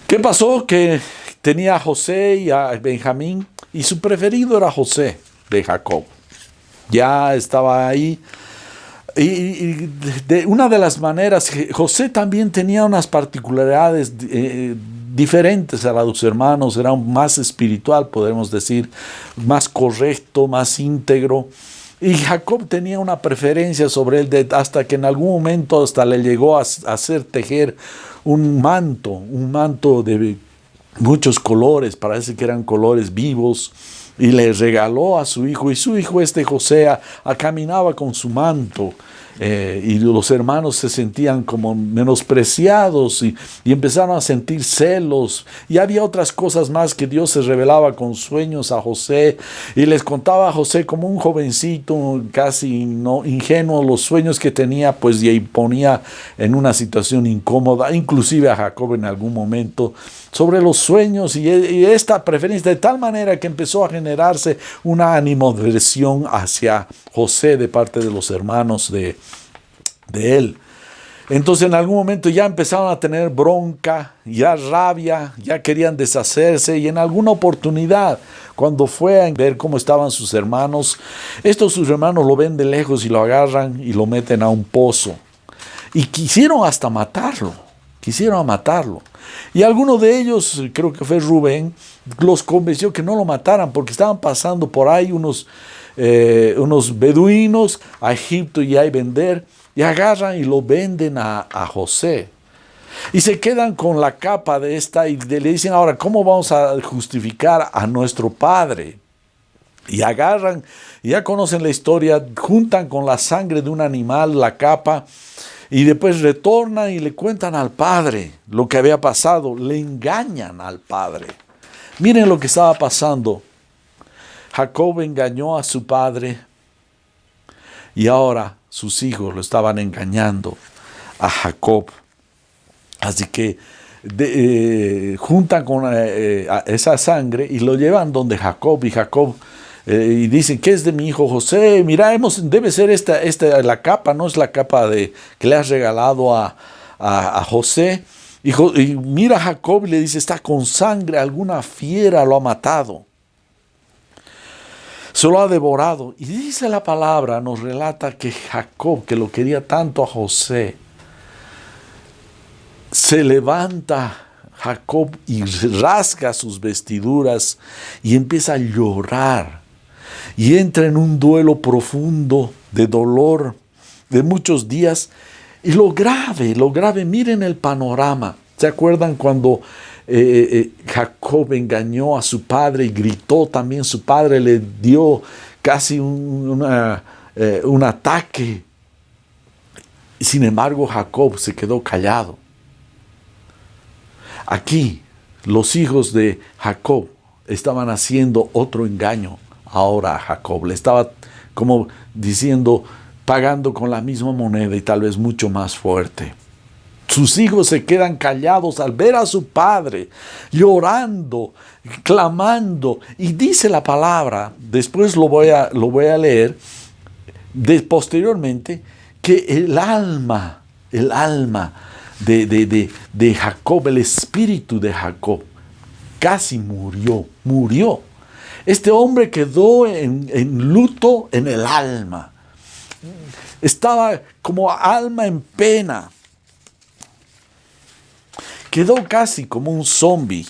¿Qué pasó? Que tenía a José y a Benjamín, y su preferido era José de Jacob. Ya estaba ahí. Y de una de las maneras, José también tenía unas particularidades diferentes a los hermanos. Era más espiritual, podemos decir, más correcto, más íntegro. Y Jacob tenía una preferencia sobre él, hasta que en algún momento hasta le llegó a hacer tejer un manto de muchos colores, parece que eran colores vivos, y le regaló a su hijo, y su hijo José caminaba con su manto, y los hermanos se sentían como menospreciados y empezaron a sentir celos, y había otras cosas más que Dios se revelaba con sueños a José, y les contaba a José como un jovencito casi ingenuo los sueños que tenía, pues, y ponía en una situación incómoda, inclusive a Jacob en algún momento, sobre los sueños y esta preferencia, de tal manera que empezó a generarse una animadversión hacia José de parte de los hermanos de él. Entonces en algún momento ya empezaron a tener bronca, ya rabia, ya querían deshacerse, y en alguna oportunidad, cuando fue a ver cómo estaban sus hermanos, sus hermanos lo ven de lejos y lo agarran y lo meten a un pozo. Y quisieron hasta matarlo. Y alguno de ellos, creo que fue Rubén, los convenció que no lo mataran, porque estaban pasando por ahí unos beduinos a Egipto y a vender, y agarran y lo venden a José. Y se quedan con la capa de y le dicen, ahora, ¿cómo vamos a justificar a nuestro padre? Y agarran, ya conocen la historia, juntan con la sangre de un animal la capa, Y después retornan y le cuentan al padre lo que había pasado. Le engañan al padre. Miren lo que estaba pasando. Jacob engañó a su padre y ahora sus hijos lo estaban engañando a Jacob. Así que juntan con esa sangre y lo llevan donde Jacob. Y Jacob y dicen, ¿qué es de mi hijo José? Mira, debe ser esta la capa, no es la capa que le has regalado a José. Y mira a Jacob y le dice, está con sangre, alguna fiera lo ha matado. Se lo ha devorado. Y dice la palabra, nos relata que Jacob, que lo quería tanto a José, se levanta Jacob y rasga sus vestiduras y empieza a llorar. Y entra en un duelo profundo de dolor de muchos días. Y lo grave, miren el panorama. ¿Se acuerdan cuando Jacob engañó a su padre y gritó también? Su padre le dio casi un ataque. Sin embargo, Jacob se quedó callado. Aquí, los hijos de Jacob estaban haciendo otro engaño ahora a Jacob. Le estaba como diciendo, pagando con la misma moneda y tal vez mucho más fuerte. Sus hijos se quedan callados al ver a su padre llorando, clamando. Y dice la palabra, después lo voy a leer, posteriormente, que el alma de Jacob, el espíritu de Jacob, casi murió. Este hombre quedó en luto en el alma. Estaba como alma en pena. Quedó casi como un zombi.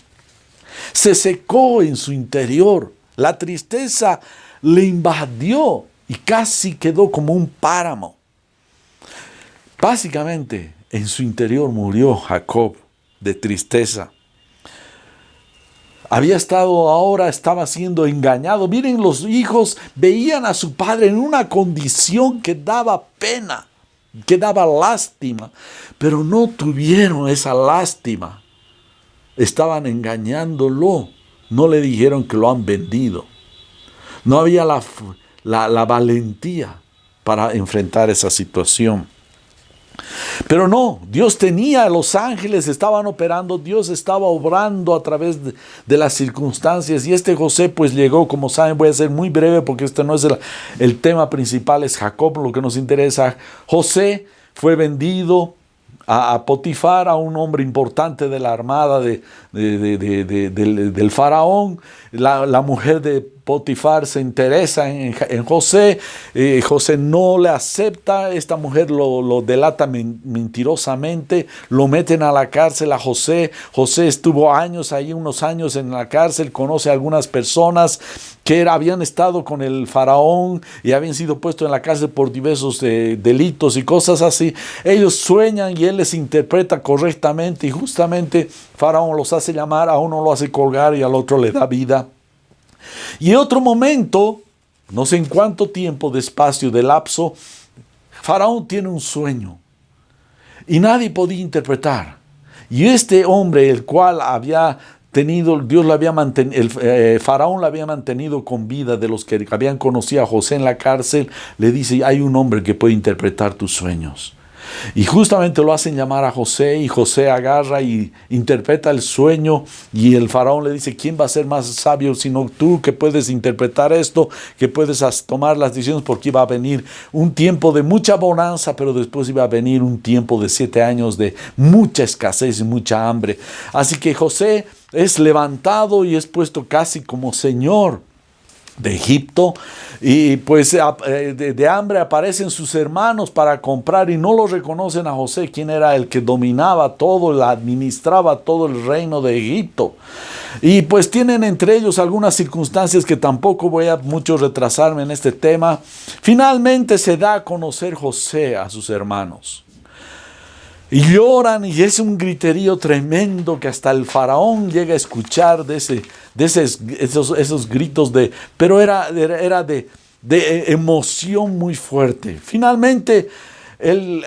Se secó en su interior. La tristeza le invadió y casi quedó como un páramo. Básicamente, en su interior murió Jacob de tristeza. Estaba siendo engañado. Miren, los hijos veían a su padre en una condición que daba pena, que daba lástima, pero no tuvieron esa lástima. Estaban engañándolo. No le dijeron que lo han vendido. No había la valentía para enfrentar esa situación. Pero no, Dios tenía, los ángeles estaban operando, Dios estaba obrando a través de las circunstancias. Y este José pues llegó, como saben, voy a ser muy breve porque este no es el tema principal, es Jacob lo que nos interesa. José fue vendido a Potifar, a un hombre importante de la armada del faraón. La mujer de Potifar se interesa en José. José no le acepta. Esta mujer lo delata mentirosamente. Lo meten a la cárcel a José. José estuvo unos años en la cárcel. Conoce a algunas personas que habían estado con el faraón y habían sido puestos en la cárcel por diversos delitos y cosas así. Ellos sueñan y él les interpreta correctamente y justamente faraón los hace llamar, a uno lo hace colgar y al otro le da vida. Y en otro momento, no sé en cuánto tiempo de espacio, de lapso, faraón tiene un sueño y nadie podía interpretar. Y este hombre, el cual había tenido, faraón lo había mantenido con vida, de los que habían conocido a José en la cárcel, le dice, hay un hombre que puede interpretar tus sueños. Y justamente lo hacen llamar a José y José agarra y interpreta el sueño y el faraón le dice, ¿quién va a ser más sabio sino tú que puedes interpretar esto, que puedes tomar las decisiones? Porque iba a venir un tiempo de mucha bonanza, pero después iba a venir un tiempo de 7 años de mucha escasez y mucha hambre. Así que José es levantado y es puesto casi como señor de Egipto, y pues de hambre aparecen sus hermanos para comprar y no lo reconocen a José, quien era el que dominaba todo, administraba todo el reino de Egipto. Y pues tienen entre ellos algunas circunstancias que tampoco voy a mucho retrasarme en este tema. Finalmente se da a conocer José a sus hermanos. Y lloran y es un griterío tremendo que hasta el faraón llega a escuchar esos gritos pero era de emoción muy fuerte. Finalmente él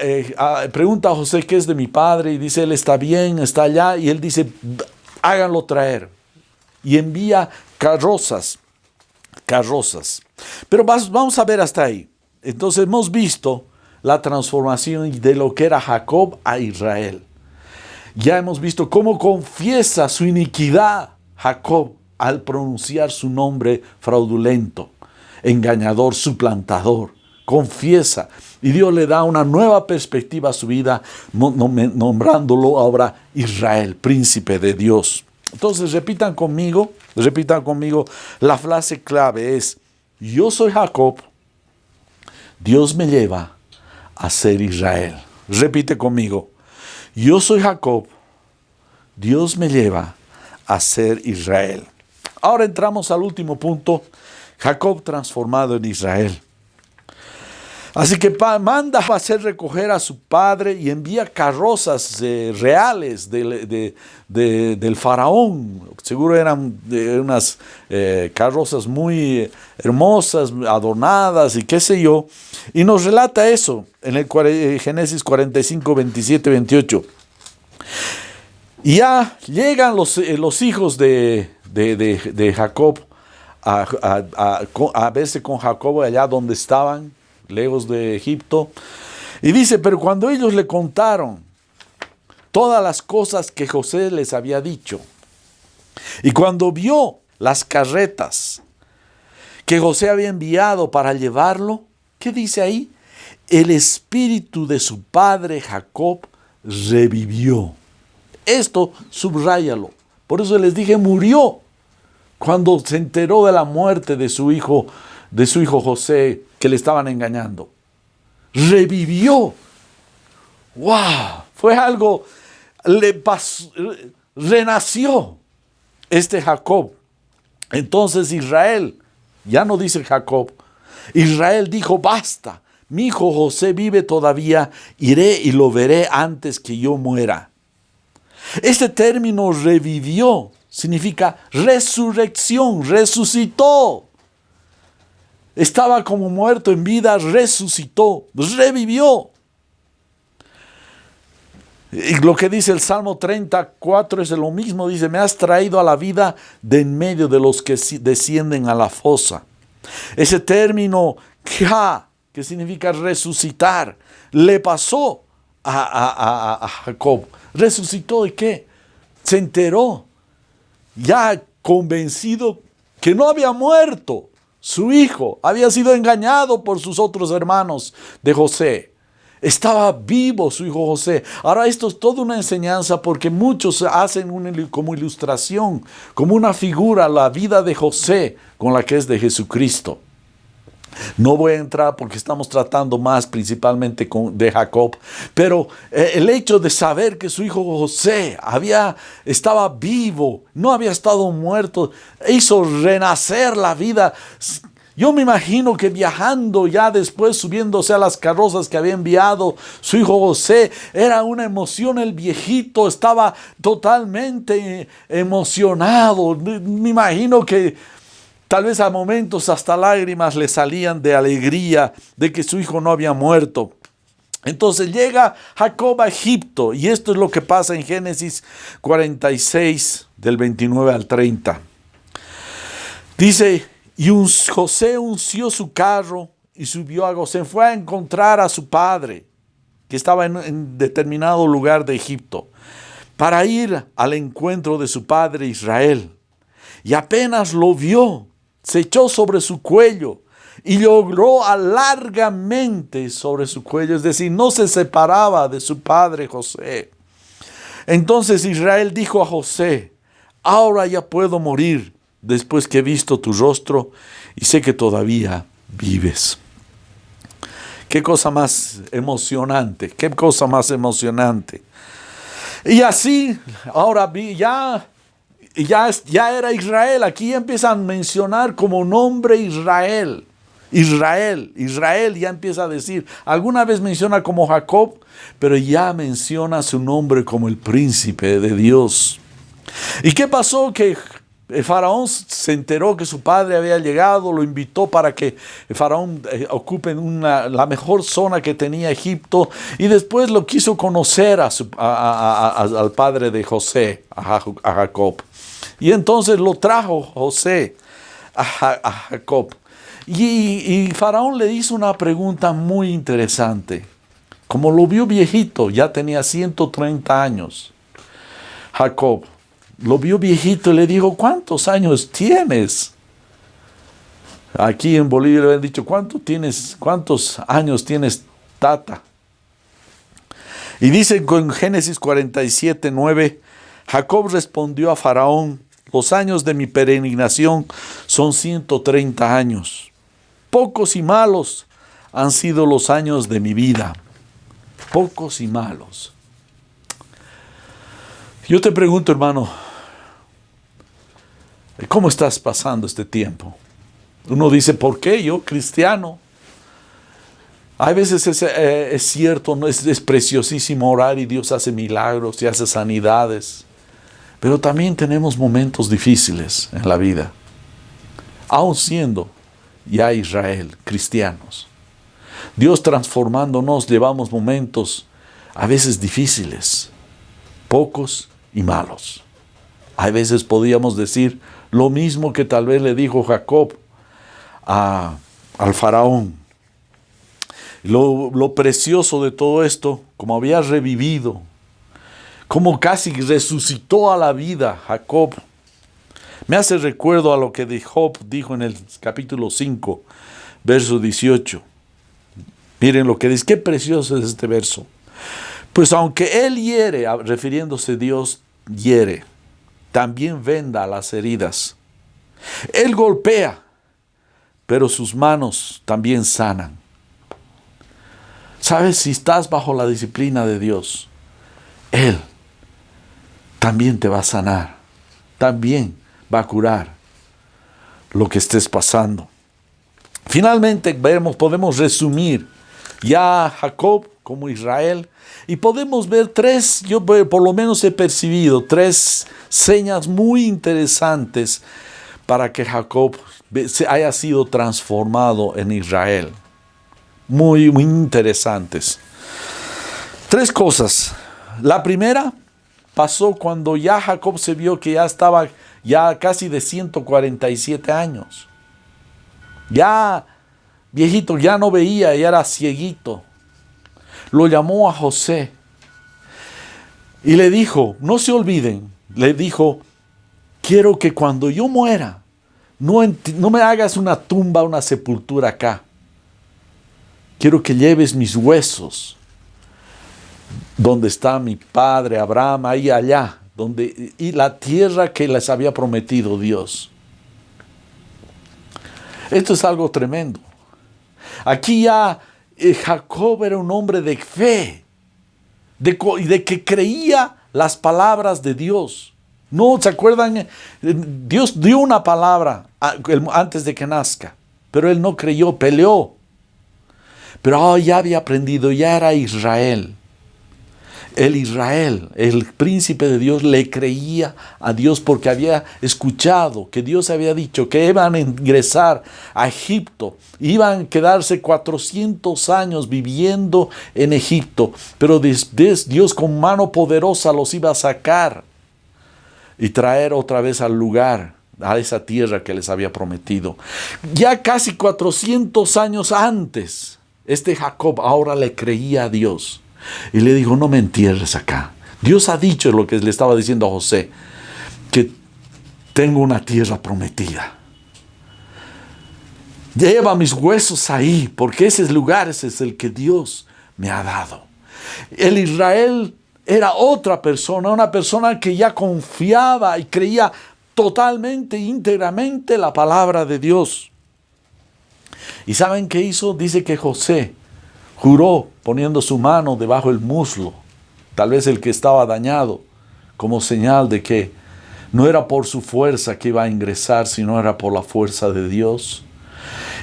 pregunta a José qué es de mi padre y dice, él está bien, está allá, y él dice, háganlo traer. Y envía carrozas. Pero vamos a ver hasta ahí. Entonces hemos visto la transformación de lo que era Jacob a Israel. Ya hemos visto cómo confiesa su iniquidad Jacob al pronunciar su nombre fraudulento, engañador, suplantador. Confiesa. Y Dios le da una nueva perspectiva a su vida, nombrándolo ahora Israel, príncipe de Dios. Entonces repitan conmigo, la frase clave es, yo soy Jacob, Dios me lleva a ser Israel. Repite conmigo, yo soy Jacob, Dios me lleva a ser Israel. Ahora entramos al último punto, Jacob transformado en Israel. Así que manda a hacer recoger a su padre y envía carrozas reales del faraón. Seguro eran unas carrozas muy hermosas, adornadas y qué sé yo. Y nos relata eso en el Génesis 45, 27, 28. Y ya llegan los hijos de Jacob a verse con Jacob allá donde estaban, lejos de Egipto. Y dice, pero cuando ellos le contaron todas las cosas que José les había dicho, y cuando vio las carretas que José había enviado para llevarlo, ¿qué dice ahí? El espíritu de su padre Jacob revivió. Esto subráyalo. Por eso les dije, murió cuando se enteró de la muerte de su hijo José, que le estaban engañando. Revivió. ¡Wow! Fue algo, renació este Jacob. Entonces Israel, ya no dice Jacob, Israel dijo, basta, mi hijo José vive todavía, iré y lo veré antes que yo muera. Este término revivió significa resurrección, resucitó. Estaba como muerto en vida, resucitó, revivió. Y lo que dice el Salmo 34 es lo mismo, dice, me has traído a la vida de en medio de los que descienden a la fosa. Ese término, que significa resucitar, le pasó a Jacob. ¿Resucitó de qué? Se enteró, ya convencido que no había muerto. Su hijo había sido engañado por sus otros hermanos de José. Estaba vivo su hijo José. Ahora esto es toda una enseñanza porque muchos hacen como ilustración, como una figura, la vida de José con la que es de Jesucristo. No voy a entrar porque estamos tratando más principalmente de Jacob, pero el hecho de saber que su hijo José estaba vivo, no había estado muerto, hizo renacer la vida. Yo me imagino que viajando ya después, subiéndose a las carrozas que había enviado su hijo José, era una emoción, el viejito estaba totalmente emocionado. Me imagino que tal vez a momentos hasta lágrimas le salían de alegría de que su hijo no había muerto. Entonces llega Jacob a Egipto y esto es lo que pasa en Génesis 46 del 29 al 30. Dice, y José unció su carro y subió a Gosén. Fue a encontrar a su padre que estaba en determinado lugar de Egipto para ir al encuentro de su padre Israel. Y apenas lo vio, se echó sobre su cuello y logró largamente sobre su cuello, es decir, no se separaba de su padre José. Entonces Israel dijo a José, ahora ya puedo morir después que he visto tu rostro y sé que todavía vives. Qué cosa más emocionante, qué cosa más emocionante. Y así, ahora ya era Israel. Aquí empiezan a mencionar como nombre Israel. Israel ya empieza a decir. Alguna vez menciona como Jacob, pero ya menciona su nombre como el príncipe de Dios. ¿Y qué pasó? Que El faraón se enteró que su padre había llegado, lo invitó para que el faraón ocupe la mejor zona que tenía Egipto, y después lo quiso conocer al padre de José, a Jacob. Y entonces lo trajo José a Jacob. Y faraón le hizo una pregunta muy interesante. Como lo vio viejito, ya tenía 130 años, Jacob lo vio viejito y le dijo: ¿cuántos años tienes? Aquí en Bolivia le han dicho: ¿cuántos años tienes, tata? Y dice en Génesis 47:9, Jacob respondió a Faraón: los años de mi peregrinación son 130 años. Pocos y malos han sido los años de mi vida. Pocos y malos. Yo te pregunto, hermano, ¿cómo estás pasando este tiempo? Uno dice: ¿por qué yo, cristiano? Hay veces es cierto, ¿no? Es preciosísimo orar y Dios hace milagros y hace sanidades. Pero también tenemos momentos difíciles en la vida. Aun siendo ya Israel, cristianos. Dios transformándonos, llevamos momentos a veces difíciles, pocos y malos. A veces podríamos decir lo mismo que tal vez le dijo Jacob al faraón. Lo precioso de todo esto, como había revivido, como casi resucitó a la vida Jacob, me hace recuerdo a lo que Job dijo en el capítulo 5, verso 18. Miren lo que dice, qué precioso es este verso. Pues aunque él hiere, refiriéndose a Dios, hiere, también venda las heridas. Él golpea, pero sus manos también sanan. ¿Sabes? Si estás bajo la disciplina de Dios, Él también te va a sanar, también va a curar lo que estés pasando. Finalmente podemos resumir ya Jacob como Israel, y podemos ver yo por lo menos he percibido 3 señas muy interesantes para que Jacob haya sido transformado en Israel. Muy, muy interesantes. 3 cosas. La primera pasó cuando ya Jacob se vio que ya estaba casi de 147 años. Ya viejito, ya no veía, ya era cieguito. Lo llamó a José y le dijo, no se olviden, le dijo: quiero que cuando yo muera, no me hagas una tumba, una sepultura acá. Quiero que lleves mis huesos donde está mi padre Abraham, ahí allá, y la tierra que les había prometido Dios. Esto es algo tremendo. Aquí ya Jacob era un hombre de fe, de que creía las palabras de Dios. ¿No se acuerdan? Dios dio una palabra antes de que nazca, pero él no creyó, peleó. Pero ya había aprendido, ya era Israel. El príncipe de Dios, le creía a Dios porque había escuchado que Dios había dicho que iban a ingresar a Egipto, iban a quedarse 400 años viviendo en Egipto, pero Dios con mano poderosa los iba a sacar y traer otra vez al lugar, a esa tierra que les había prometido. Ya casi 400 años antes, Jacob ahora le creía a Dios. Y le dijo: no me entierres acá. Dios ha dicho lo que le estaba diciendo a José, que tengo una tierra prometida. Lleva mis huesos ahí, porque ese lugar es el que Dios me ha dado. El Israel era otra persona, una persona que ya confiaba y creía totalmente, íntegramente la palabra de Dios. ¿Y saben qué hizo? Dice que José juró poniendo su mano debajo del muslo, tal vez el que estaba dañado, como señal de que no era por su fuerza que iba a ingresar, sino era por la fuerza de Dios.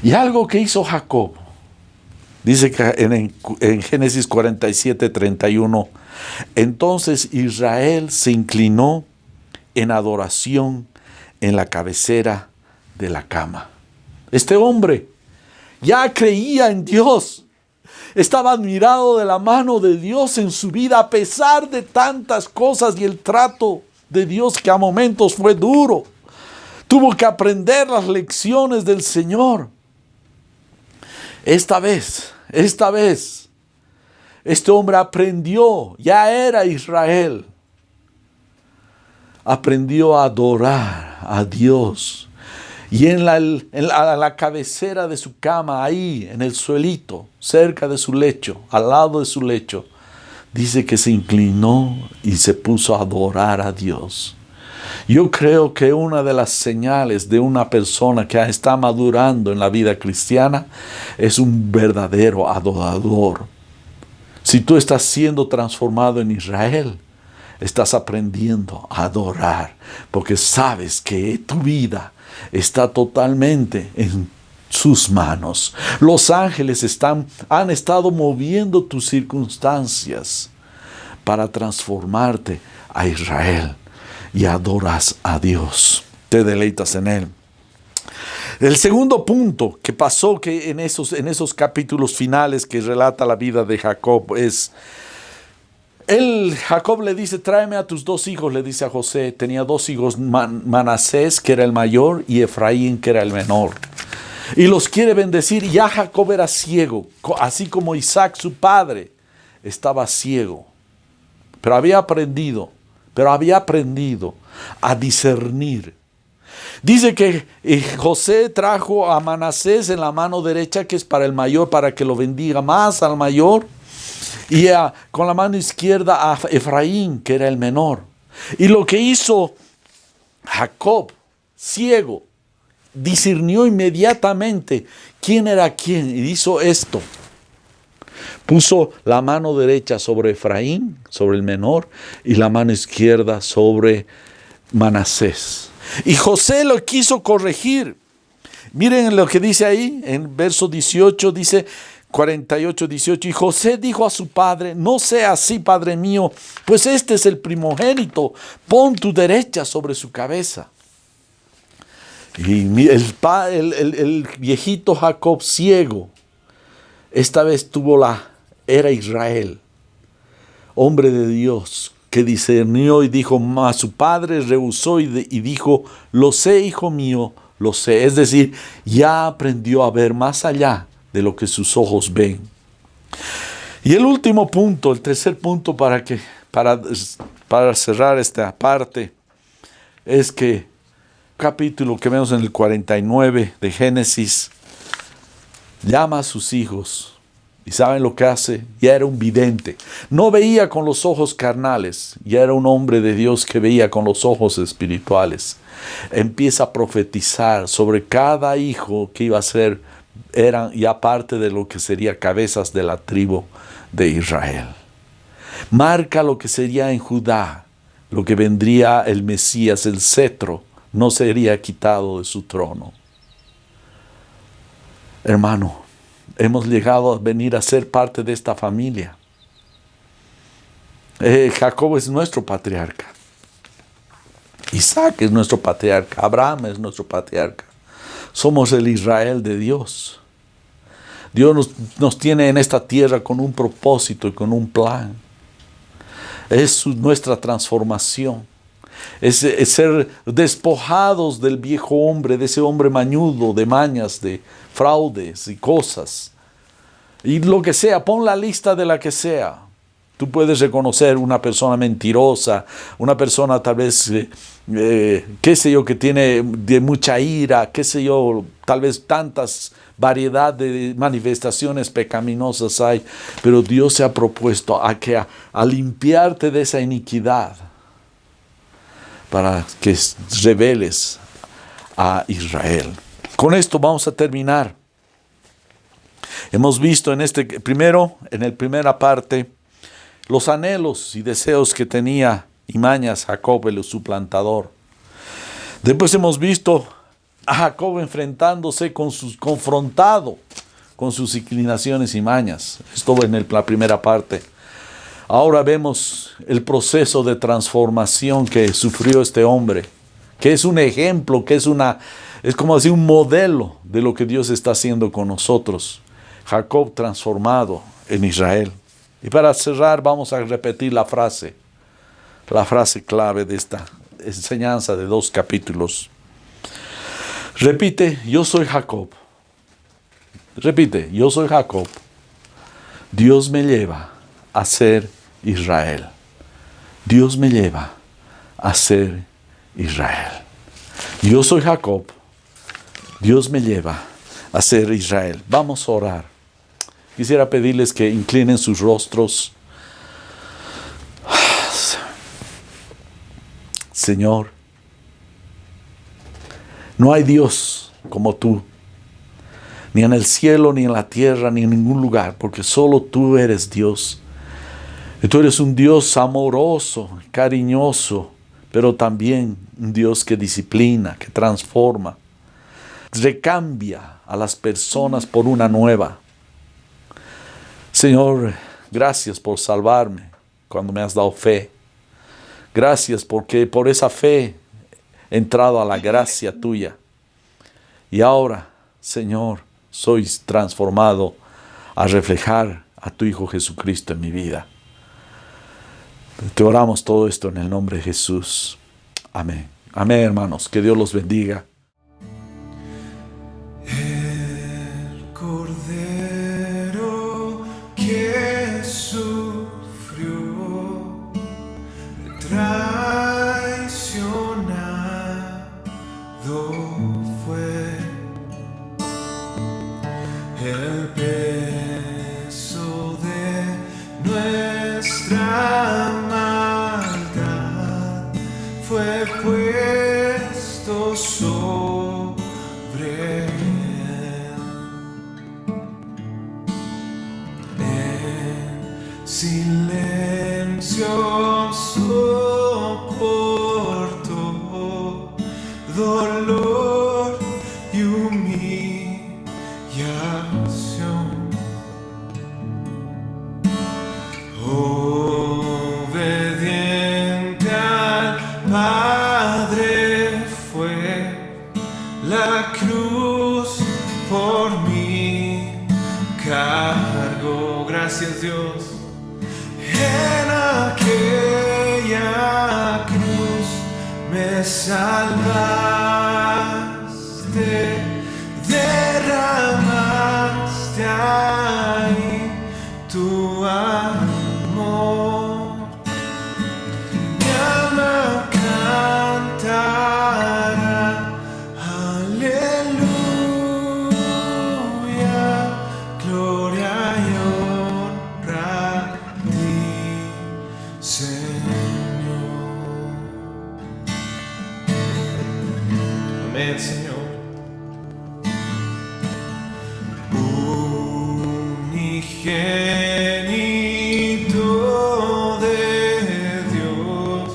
Y algo que hizo Jacob, dice que en Génesis 47:31, entonces Israel se inclinó en adoración en la cabecera de la cama. Este hombre ya creía en Dios. Estaba admirado de la mano de Dios en su vida a pesar de tantas cosas y el trato de Dios que a momentos fue duro. Tuvo que aprender las lecciones del Señor. Esta vez, este hombre aprendió, ya era Israel. Aprendió a adorar a Dios. Y en la cabecera de su cama, ahí en el suelito, cerca de su lecho, al lado de su lecho, dice que se inclinó y se puso a adorar a Dios. Yo creo que una de las señales de una persona que está madurando en la vida cristiana es un verdadero adorador. Si tú estás siendo transformado en Israel, estás aprendiendo a adorar, porque sabes que tu vida está totalmente en sus manos. Los ángeles han estado moviendo tus circunstancias para transformarte a Israel. Y adoras a Dios, te deleitas en Él. El segundo punto que pasó que en esos capítulos finales que relata la vida de Jacob es, Jacob le dice, tráeme a tus 2 hijos, le dice a José. Tenía 2 hijos, Manasés, que era el mayor, y Efraín, que era el menor. Y los quiere bendecir. Ya Jacob era ciego, así como Isaac, su padre, estaba ciego. Pero había aprendido a discernir. Dice que José trajo a Manasés en la mano derecha, que es para el mayor, para que lo bendiga más al mayor, y con la mano izquierda a Efraín, que era el menor. Y lo que hizo Jacob, ciego, discernió inmediatamente quién era quién, y hizo esto. Puso la mano derecha sobre Efraín, sobre el menor, y la mano izquierda sobre Manasés. Y José lo quiso corregir. Miren lo que dice ahí, en verso 18, dice 48, 18. Y José dijo a su padre, no sea así, padre mío, pues este es el primogénito, pon tu derecha sobre su cabeza. Y el viejito Jacob, ciego, esta vez era Israel, hombre de Dios, que discernió y dijo, mas su padre rehusó y dijo, lo sé, hijo mío, lo sé. Es decir, ya aprendió a ver más allá de lo que sus ojos ven. Y el último punto, el tercer punto para cerrar esta parte, es que capítulo que vemos en el 49 de Génesis, llama a sus hijos. ¿Y saben lo que hace? Ya era un vidente. No veía con los ojos carnales. Ya era un hombre de Dios que veía con los ojos espirituales. Empieza a profetizar sobre cada hijo que iba a ser, eran ya parte de lo que sería cabezas de la tribu de Israel. Marca lo que sería en Judá, lo que vendría el Mesías, el cetro, no sería quitado de su trono. Hermano, hemos llegado a venir a ser parte de esta familia. Jacob es nuestro patriarca. Isaac es nuestro patriarca. Abraham es nuestro patriarca. Somos el Israel de Dios. Dios nos tiene en esta tierra con un propósito y con un plan. Es nuestra transformación. Es ser despojados del viejo hombre, de ese hombre mañudo, de mañas, de fraudes y cosas. Y lo que sea, pon la lista de la que sea. Tú puedes reconocer una persona mentirosa, una persona tal vez, qué sé yo, que tiene de mucha ira, qué sé yo, tal vez tantas variedad de manifestaciones pecaminosas hay, pero Dios se ha propuesto a limpiarte de esa iniquidad para que reveles a Israel. Con esto vamos a terminar. Hemos visto en la primera parte, los anhelos y deseos que tenía y mañas Jacob, el suplantador. Después hemos visto a Jacob confrontado con sus inclinaciones y mañas. Esto en la primera parte. Ahora vemos el proceso de transformación que sufrió este hombre, que es un ejemplo, es como decir un modelo de lo que Dios está haciendo con nosotros. Jacob transformado en Israel. Y para cerrar vamos a repetir la frase clave de esta enseñanza de 2 capítulos. Repite, yo soy Jacob. Repite, yo soy Jacob. Dios me lleva a ser Israel. Dios me lleva a ser Israel. Yo soy Jacob. Dios me lleva a ser Israel. Vamos a orar. Quisiera pedirles que inclinen sus rostros. Señor, no hay Dios como tú, ni en el cielo, ni en la tierra, ni en ningún lugar, porque solo tú eres Dios. Y tú eres un Dios amoroso, cariñoso, pero también un Dios que disciplina, que transforma, recambia a las personas por una nueva. Señor, gracias por salvarme cuando me has dado fe. Gracias porque por esa fe he entrado a la gracia tuya. Y ahora, Señor, soy transformado a reflejar a tu Hijo Jesucristo en mi vida. Te oramos todo esto en el nombre de Jesús. Amén. Amén, hermanos. Que Dios los bendiga. El Cordero que sufrió, traicionado fue, el peso de nuestra maldad fue puesto sobre él. En silencio soportó dolor y humillación. Obediente al Padre fue, la cruz por mí cargó. Gracias, Dios. En aquella cruz me salvaste, derramaste ahí tu amor. Mi alma cantará, aleluya, gloria y honra a ti, Señor. Amén, Señor. Unigénito de Dios,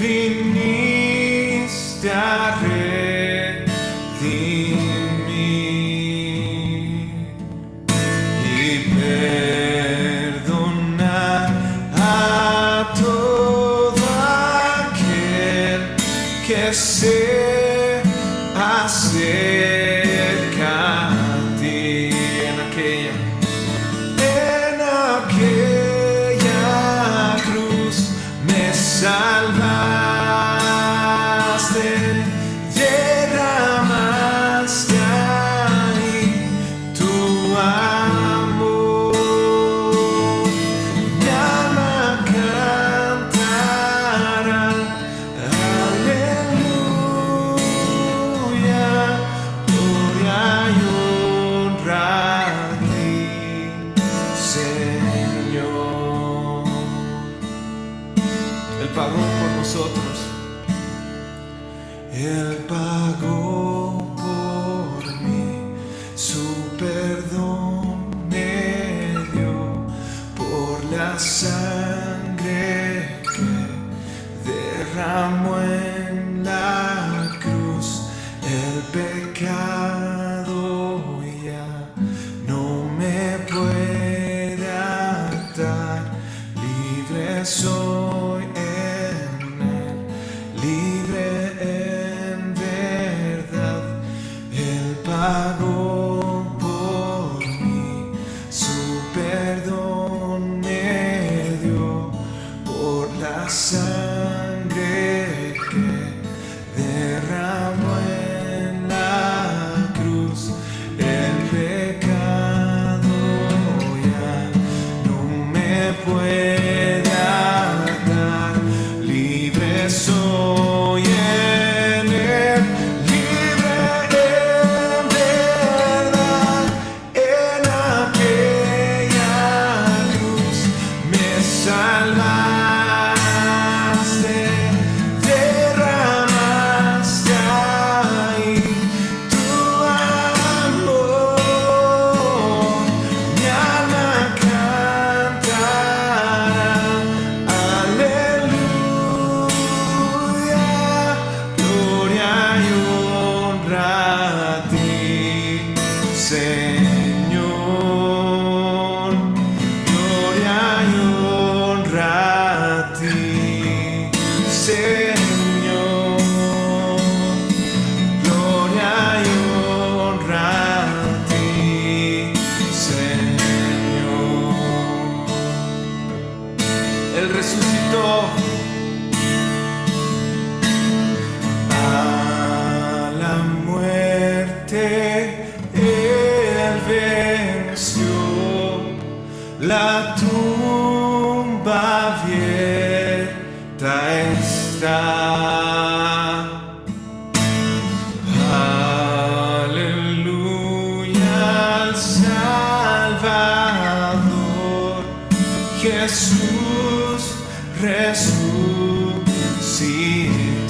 viniste a redimir y perdonar a todo aquel que se acerca a ti. En aquella cruz me salvaste, derramaste ahí tu amor. Mi alma cantará, aleluya, gloria y honra a ti, Señor. Él pagó por nosotros. Él pagó por mí, su perdón me dio por la sangre que derramó en la cruz. El pecado ya no me puede atar, libre soy en él, libre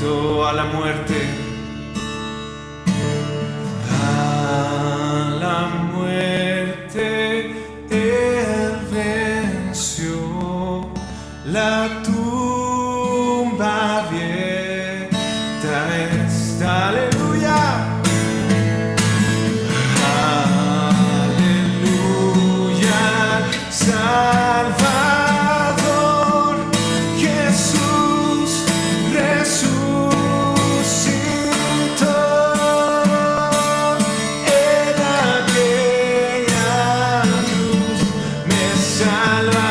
a la muerte. A la muerte Él venció, la tumba abierta está. Aleluya. Aleluya, Salvador Jesús resucitó. En aquella cruz me salvaste,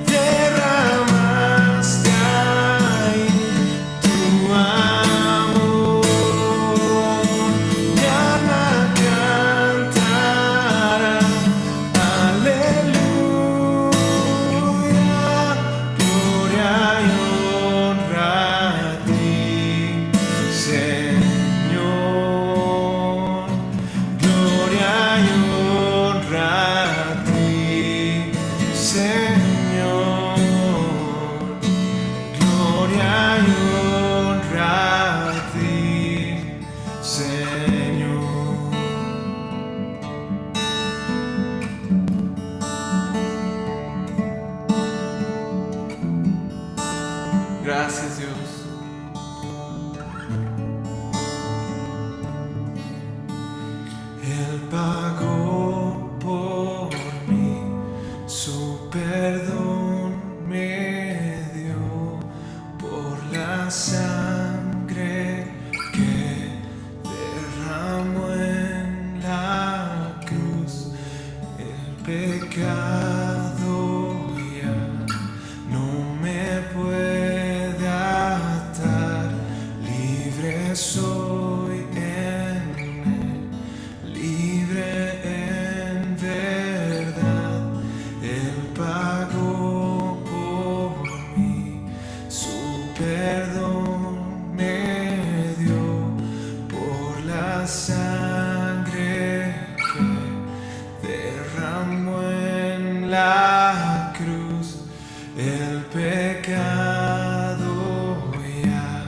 derramaste ahí tu amor. Mi alma cantará, aleluya, gloria y honra a ti, Señor. Gloria y honra a ti, Señor. Gloria y honra a ti, Señor. Gracias, Dios. Él pagó por mí, su perdón me dio por la sangre que derramó en la cruz. El pecado ya no me puede atar, libre soy en Él, libre en verdad. Él pagó por mí, su perdón me dio por la sangre que derramó en la cruz. El pecado ya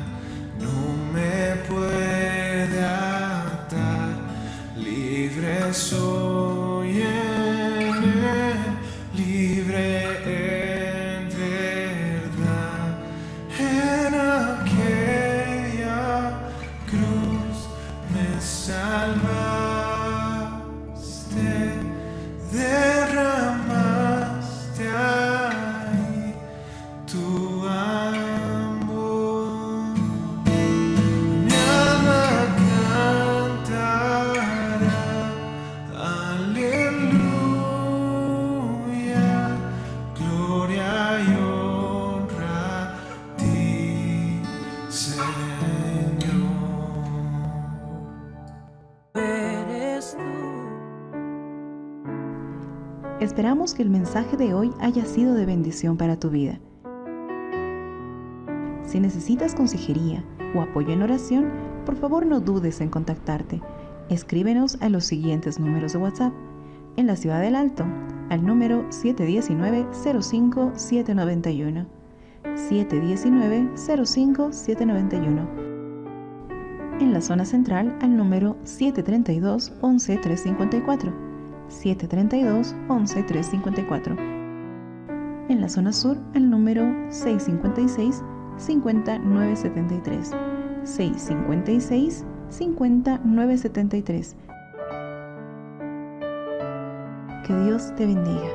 no me puede atar, libre soy en Él, libre en verdad. En aquella cruz me salvaste, derramaste ahí tu amor. Mi alma cantará, aleluya, gloria y honra a ti, Señor. Eres tú. Esperamos que el mensaje de hoy haya sido de bendición para tu vida. Si necesitas consejería o apoyo en oración, por favor no dudes en contactarte. Escríbenos a los siguientes números de WhatsApp. En la Ciudad del Alto, al número 719-05-791. 719-05-791. En la zona central, al número 732-11-354. 732-11-354. En la zona sur, al número 656-5973. 656-5973. Que Dios te bendiga.